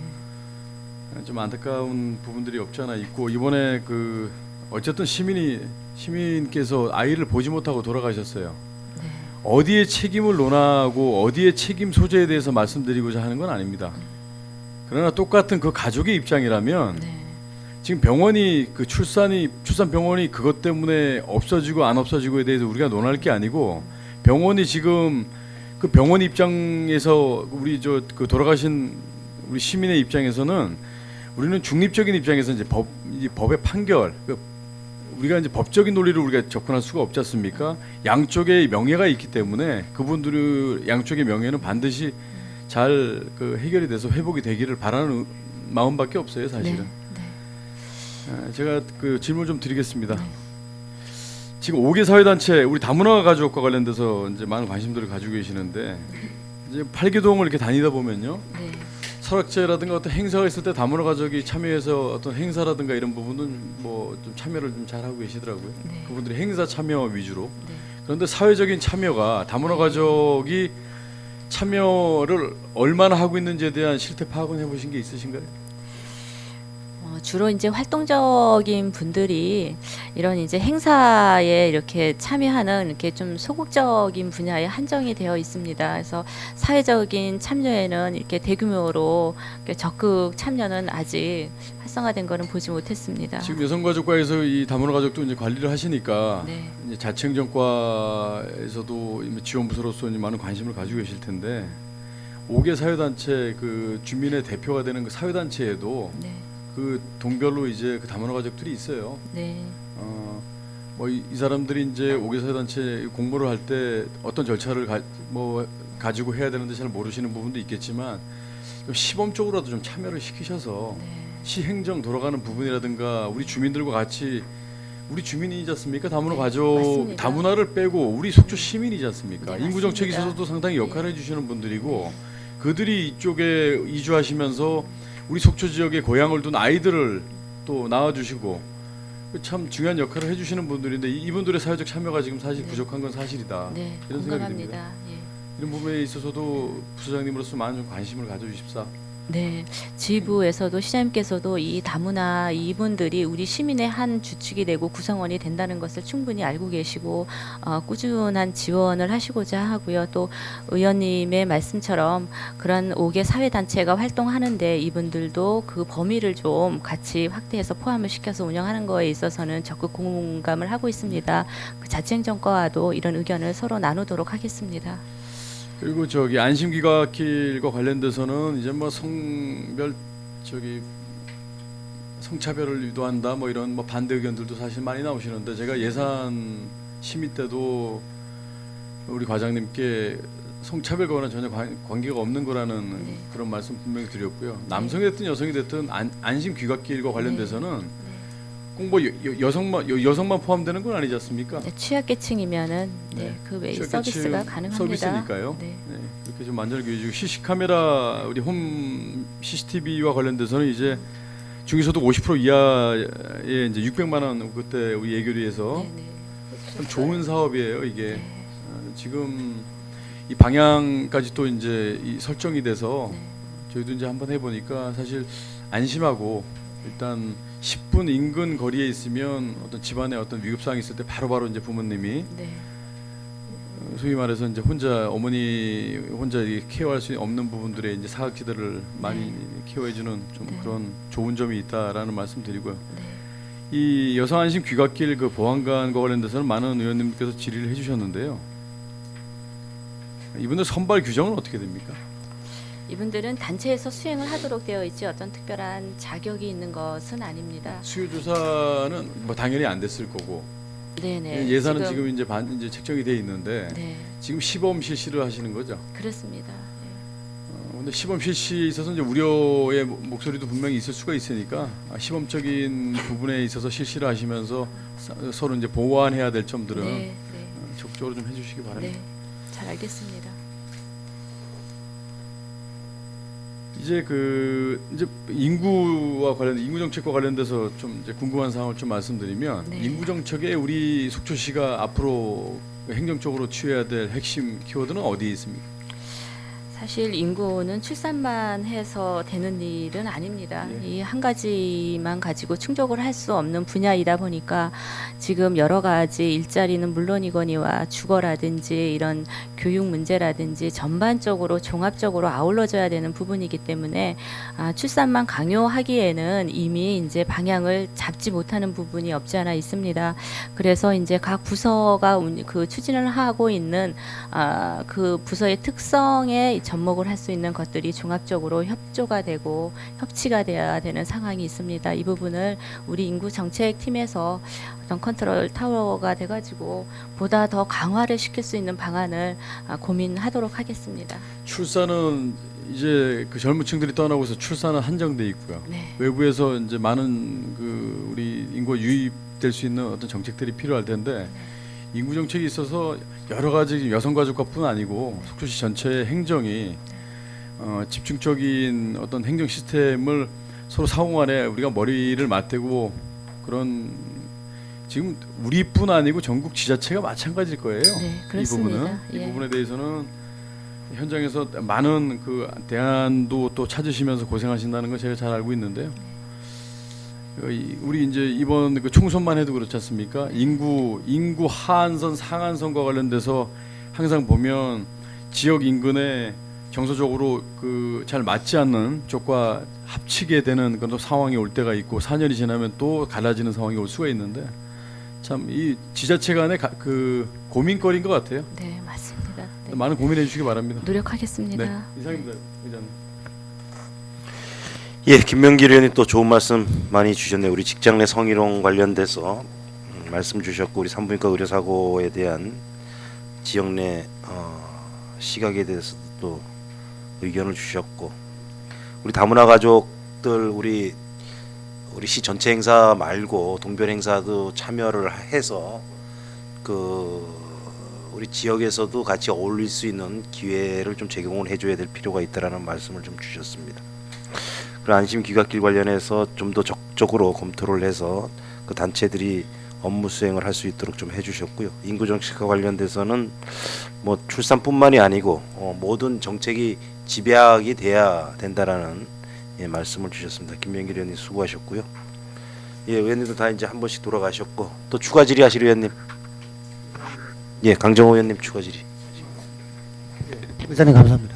좀 안타까운 부분들이 없지 않아 있고, 이번에 그 어쨌든 시민께서 아이를 보지 못하고 돌아가셨어요. 네. 어디에 책임을 논하고 어디에 책임 소재에 대해서 말씀드리고자 하는 건 아닙니다. 그러나 똑같은 그 가족의 입장이라면 네. 지금 병원이 그 출산 병원이 그것 때문에 없어지고 안 없어지고에 대해서 우리가 논할 게 아니고, 병원이 지금 그 병원 입장에서 우리 그 돌아가신 우리 시민의 입장에서는 우리는 중립적인 입장에서 이제 법의 판결, 우리가 이제 법적인 논리로 우리가 접근할 수가 없지 않습니까? 양쪽의 명예가 있기 때문에 그분들의 양쪽의 명예는 반드시 잘 그 해결이 돼서 회복이 되기를 바라는 마음밖에 없어요, 사실은. 네. 제가 그 질문 좀 드리겠습니다. 지금 5개 사회단체 우리 다문화 가족과 관련돼서 이제 많은 관심들을 가지고 계시는데, 이제 팔기동을 이렇게 다니다 보면요. 네. 설악제라든가 어떤 행사가 있을 때 다문화 가족이 참여해서 어떤 행사라든가 이런 부분은 뭐 좀 참여를 좀 잘 하고 계시더라고요. 네. 그분들이 행사 참여 위주로. 네. 그런데 사회적인 참여가 다문화 가족이 참여를 얼마나 하고 있는지에 대한 실태 파악은 해보신 게 있으신가요? 주로 이제 활동적인 분들이 이런 이제 행사에 이렇게 참여하는 이렇게 좀 소극적인 분야에 한정이 되어 있습니다. 그래서 사회적인 참여에는 이렇게 대규모로 이렇게 적극 참여는 아직 활성화된 거는 보지 못했습니다. 지금 여성가족과에서 이 다문화 가족도 이제 관리를 하시니까 네. 이제 자치행정과에서도 지원부서로서 이제 많은 관심을 가지고 계실 텐데, 5개 사회단체 그 주민의 대표가 되는 그 사회단체에도 네. 그 동별로 이제 그 다문화 가족들이 있어요. 네. 뭐 이 사람들이 이제 5개 사회단체 공모를 할 때 어떤 절차를 가지고 해야 되는데 잘 모르시는 부분도 있겠지만, 좀 시범적으로라도 좀 참여를 시키셔서 네. 시행정 돌아가는 부분이라든가 우리 주민들과 같이, 우리 주민이지 않습니까? 다문화 네, 가족, 맞습니다. 다문화를 빼고 우리 속초 시민이지 않습니까? 네, 인구 정책에 맞습니다. 있어서도 상당히 역할을 네. 해주시는 분들이고, 그들이 이쪽에 이주하시면서 우리 속초 지역에 고향을 둔 아이들을 또 낳아주시고 참 중요한 역할을 해주시는 분들인데, 이분들의 사회적 참여가 지금 사실 네. 부족한 건 사실이다. 네. 이런 생각이 듭니다. 공감합니다. 예. 이런 부분에 있어서도 부서장님으로서 많은 좀 관심을 가져주십사. 네, 지부에서도 시장님께서도 이 다문화 이분들이 우리 시민의 한 주축이 되고 구성원이 된다는 것을 충분히 알고 계시고 꾸준한 지원을 하시고자 하고요. 또 의원님의 말씀처럼 그런 5개 사회단체가 활동하는데 이분들도 그 범위를 좀 같이 확대해서 포함을 시켜서 운영하는 거에 있어서는 적극 공감을 하고 있습니다. 그 자치행정과와도 이런 의견을 서로 나누도록 하겠습니다. 그리고 저기 안심귀갓길과 관련돼서는 이제 뭐 성차별을 유도한다 뭐 이런 뭐 반대 의견들도 사실 많이 나오시는데, 제가 예산 심의 때도 우리 과장님께 성차별과는 전혀 관계가 없는 거라는 네. 그런 말씀 분명히 드렸고요. 남성이 됐든 여성이 됐든 안심귀갓길과 관련돼서는 꼭 뭐 여성만 포함되는 건 아니지 않습니까? 네, 취약계층이면은 네. 그 외의 취약계층 서비스가 가능합니다. 서비스니까요. 네. 네, 이렇게 좀 만전을 기해주고, CC카메라 우리 홈 CCTV와 관련돼서는 이제 중위소득 50% 이하에 이제 600만 원 그때 우리 예결위에서 네, 네. 참 좋은 사업이에요 이게. 네. 지금 이 방향까지 또 이제 이 설정이 돼서 네. 저희도 이제 한번 해보니까 사실 안심하고, 일단 10분 인근 거리에 있으면 어떤 집안에 어떤 위급 상황이 있을 때 바로바로 이제 부모님이 네. 소위 말해서 이제 어머니 혼자 케어할 수 없는 부분들의 이제 사각지대를 많이 케어해주는 좀 네. 그런 좋은 점이 있다라는 말씀드리고요. 네. 이 여성 안심 귀갓길 그 보안관과 관련돼서는 많은 의원님께서 질의를 해주셨는데요. 이분들 선발 규정은 어떻게 됩니까? 이분들은 단체에서 수행을 하도록 되어 있지 어떤 특별한 자격이 있는 것은 아닙니다. 수요조사는 뭐 당연히 안 됐을 거고 네네. 예산은 지금 이제 책정이 돼 있는데 네, 지금 시범 실시를 하시는 거죠. 그렇습니다. 근데 시범 실시에 있어서 이제 우려의 목소리도 분명히 있을 수가 있으니까 시범적인 부분에 있어서 실시를 하시면서 서로 이제 보완해야 될 점들은 네, 네, 적극적으로 좀 해주시기 바랍니다. 네, 잘 알겠습니다. 이제 이제 인구와 관련 인구 정책과 관련돼서 좀 이제 궁금한 사항을 좀 말씀드리면 네. 인구 정책에 우리 속초시가 앞으로 행정적으로 취해야 될 핵심 키워드는 어디에 있습니까? 사실 인구는 출산만 해서 되는 일은 아닙니다. 예. 이 한 가지만 가지고 충족을 할 수 없는 분야이다 보니까 지금 여러 가지 일자리는 물론이거니와 주거라든지 이런 교육 문제라든지 전반적으로 종합적으로 아울러져야 되는 부분이기 때문에 출산만 강요하기에는 이미 이제 방향을 잡지 못하는 부분이 없지 않아 있습니다. 그래서 이제 각 부서가 그 추진을 하고 있는 그 부서의 특성에 접목을 할 수 있는 것들이 종합적으로 협조가 되고 협치가 돼야 되는 상황이 있습니다. 이 부분을 우리 인구 정책 팀에서 어떤 컨트롤 타워가 돼가지고 보다 더 강화를 시킬 수 있는 방안을 고민하도록 하겠습니다. 출산은 이제 그 젊은 층들이 떠나고서 출산은 한정돼 있고요. 네, 외부에서 이제 많은 우리 인구가 유입될 수 있는 어떤 정책들이 필요할 텐데 인구 정책이 있어서 여러 가지 여성가족과뿐 아니고 속초시 전체의 행정이 집중적인 어떤 행정 시스템을 서로 상호간에 우리가 머리를 맞대고 그런 지금 우리뿐 아니고 전국 지자체가 마찬가지일 거예요. 네, 이 그렇습니다. 부분은 이 예. 부분에 대해서는 현장에서 많은 그 대안도 또 찾으시면서 고생하신다는 걸 제가 잘 알고 있는데요. 우리 이제 이번 그 총선만 해도 그렇지 않습니까? 인구 하한선 상한선과 관련돼서 항상 보면 지역 인근에 정서적으로 잘 맞지 않는 쪽과 합치게 되는 그런 상황이 올 때가 있고 4년이 지나면 또 갈라지는 상황이 올 수가 있는데 참 이 지자체 간의 그 고민거리인 것 같아요. 네, 맞습니다. 네. 많은 고민해 주시기 바랍니다. 노력하겠습니다. 네, 이상입니다, 의장님. 예, 김명길 의원님 또 좋은 말씀 많이 주셨네요. 우리 직장 내 성희롱 관련돼서 말씀 주셨고 우리 산부인과 의료사고에 대한 지역 내 시각에 대해서도 또 의견을 주셨고 우리 다문화 가족들 우리 시 전체 행사 말고 동별 행사도 참여를 해서 우리 지역에서도 같이 어울릴 수 있는 기회를 좀 제공을 해줘야 될 필요가 있다라는 말씀을 좀 주셨습니다. 그리고 안심 귀갓길 관련해서 좀 더 적극적으로 검토를 해서 그 단체들이 업무 수행을 할 수 있도록 좀 해주셨고요. 인구 정책과 관련돼서는 뭐 출산뿐만이 아니고 모든 정책이 집약이 돼야 된다라는 말씀을 주셨습니다. 김명길 의원님 수고하셨고요. 예, 의원님도 다 이제 한 번씩 돌아가셨고 또 추가 질의하실 의원님. 예, 강정호 의원님 추가 질의. 의장님 감사합니다.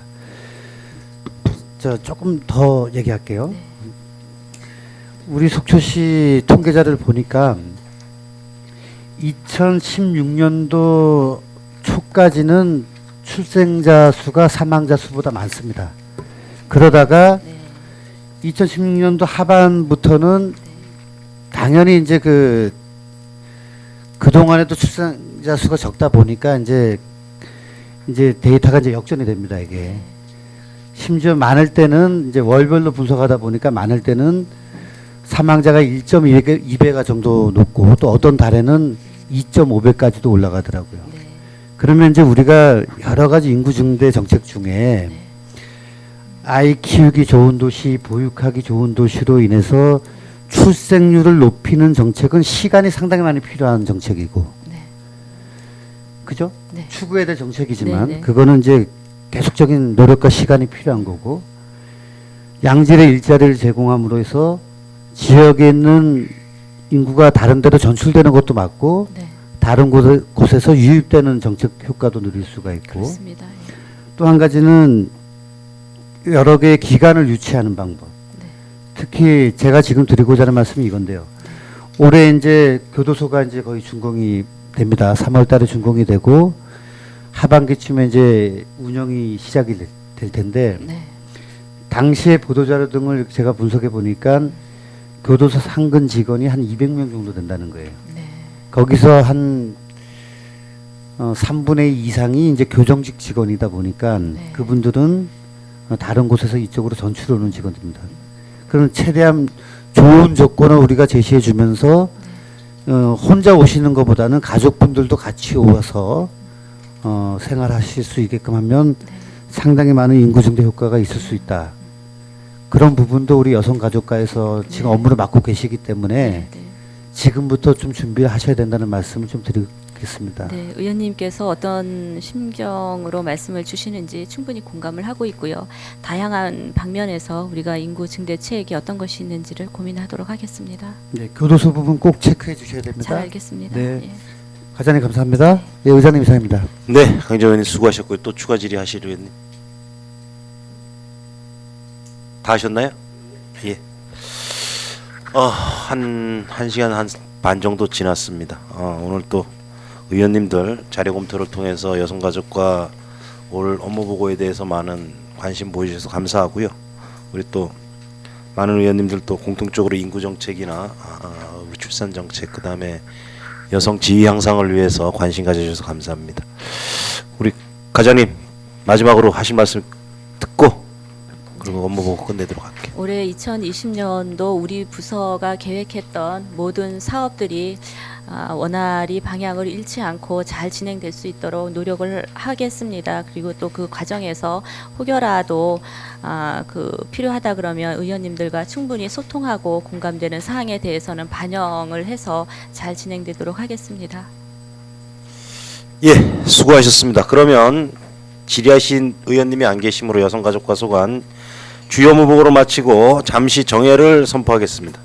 저 조금 더 얘기할게요. 네. 우리 속초시 통계자를 보니까 2016년도 초까지는 출생자 수가 사망자 수보다 많습니다. 그러다가 네. 2016년도 하반부터는 당연히 이제 그동안에도 출생자 수가 적다 보니까 이제 데이터가 이제 역전이 됩니다, 이게. 심지어 많을 때는 이제 월별로 분석하다 보니까 많을 때는 사망자가 1.2배가 정도 높고 또 어떤 달에는 2.5배까지도 올라가더라고요. 네. 그러면 이제 우리가 여러 가지 인구 증대 정책 중에 아이 키우기 좋은 도시, 보육하기 좋은 도시로 인해서 출생률을 높이는 정책은 시간이 상당히 많이 필요한 정책이고, 네. 그죠? 네. 추구해야 될 정책이지만 네, 네. 그거는 이제 계속적인 노력과 시간이 필요한 거고, 양질의 일자리를 제공함으로 해서 지역에 있는 인구가 다른 데로 전출되는 것도 맞고 네. 다른 곳에서 유입되는 정책 효과도 누릴 수가 있고, 그렇습니다. 예. 또 한 가지는 여러 개의 기관을 유치하는 방법. 네. 특히 제가 지금 드리고자 하는 말씀이 이건데요. 올해 이제 교도소가 이제 거의 준공이 됩니다. 3월 달에 준공이 되고 하반기쯤에 이제 운영이 시작이 될 텐데, 네. 당시의 보도자료 등을 제가 분석해 보니까 교도소 상근 직원이 한 200명 정도 된다는 거예요. 거기서 한 3분의 2 이상이 이제 교정직 직원이다 보니까 그분들은 다른 곳에서 이쪽으로 전출 오는 직원들입니다. 그럼 최대한 좋은 조건을 우리가 제시해 주면서 혼자 오시는 것보다는 가족분들도 같이 오셔서 생활하실 수 있게끔 하면 상당히 많은 인구 증대 효과가 있을 수 있다. 그런 부분도 우리 여성가족과에서 지금 업무를 맡고 계시기 때문에 지금부터 좀 준비를 하셔야 된다는 말씀을 좀 드리겠습니다. 네, 의원님께서 어떤 심경으로 말씀을 주시는지 충분히 공감을 하고 있고요. 다양한 방면에서 우리가 인구 증대 체액이 어떤 것이 있는지를 고민하도록 하겠습니다. 네, 교도소 부분 꼭 체크해 주셔야 됩니다. 잘 알겠습니다. 네. 예. 과장님 감사합니다. 네, 의장님 이상입니다. 네, 강정 의원님 수고하셨고요. 또 추가 질의하실 의원님 다 하셨나요? 예. 한 시간 한 반 정도 지났습니다. 오늘 또 의원님들 자료 검토를 통해서 여성가족과 올 업무 보고에 대해서 많은 관심 보여주셔서 감사하고요. 우리 또 많은 의원님들 또 공통적으로 인구 정책이나 우리 출산 정책 그다음에 여성 지위 향상을 위해서 관심 가져주셔서 감사합니다. 우리 과장님 마지막으로 하실 말씀 듣고 그리고 업무 보고 끝내도록 할게요. 올해 2020년도 우리 부서가 계획했던 모든 사업들이 원활히 방향을 잃지 않고 잘 진행될 수 있도록 노력을 하겠습니다. 그리고 또 그 과정에서 혹여라도 필요하다 그러면 의원님들과 충분히 소통하고 공감되는 사항에 대해서는 반영을 해서 잘 진행되도록 하겠습니다. 예, 수고하셨습니다. 그러면 질의하신 의원님이 안 계심으로 여성가족과 소관 주요 업무 보고로 마치고 잠시 정회를 선포하겠습니다.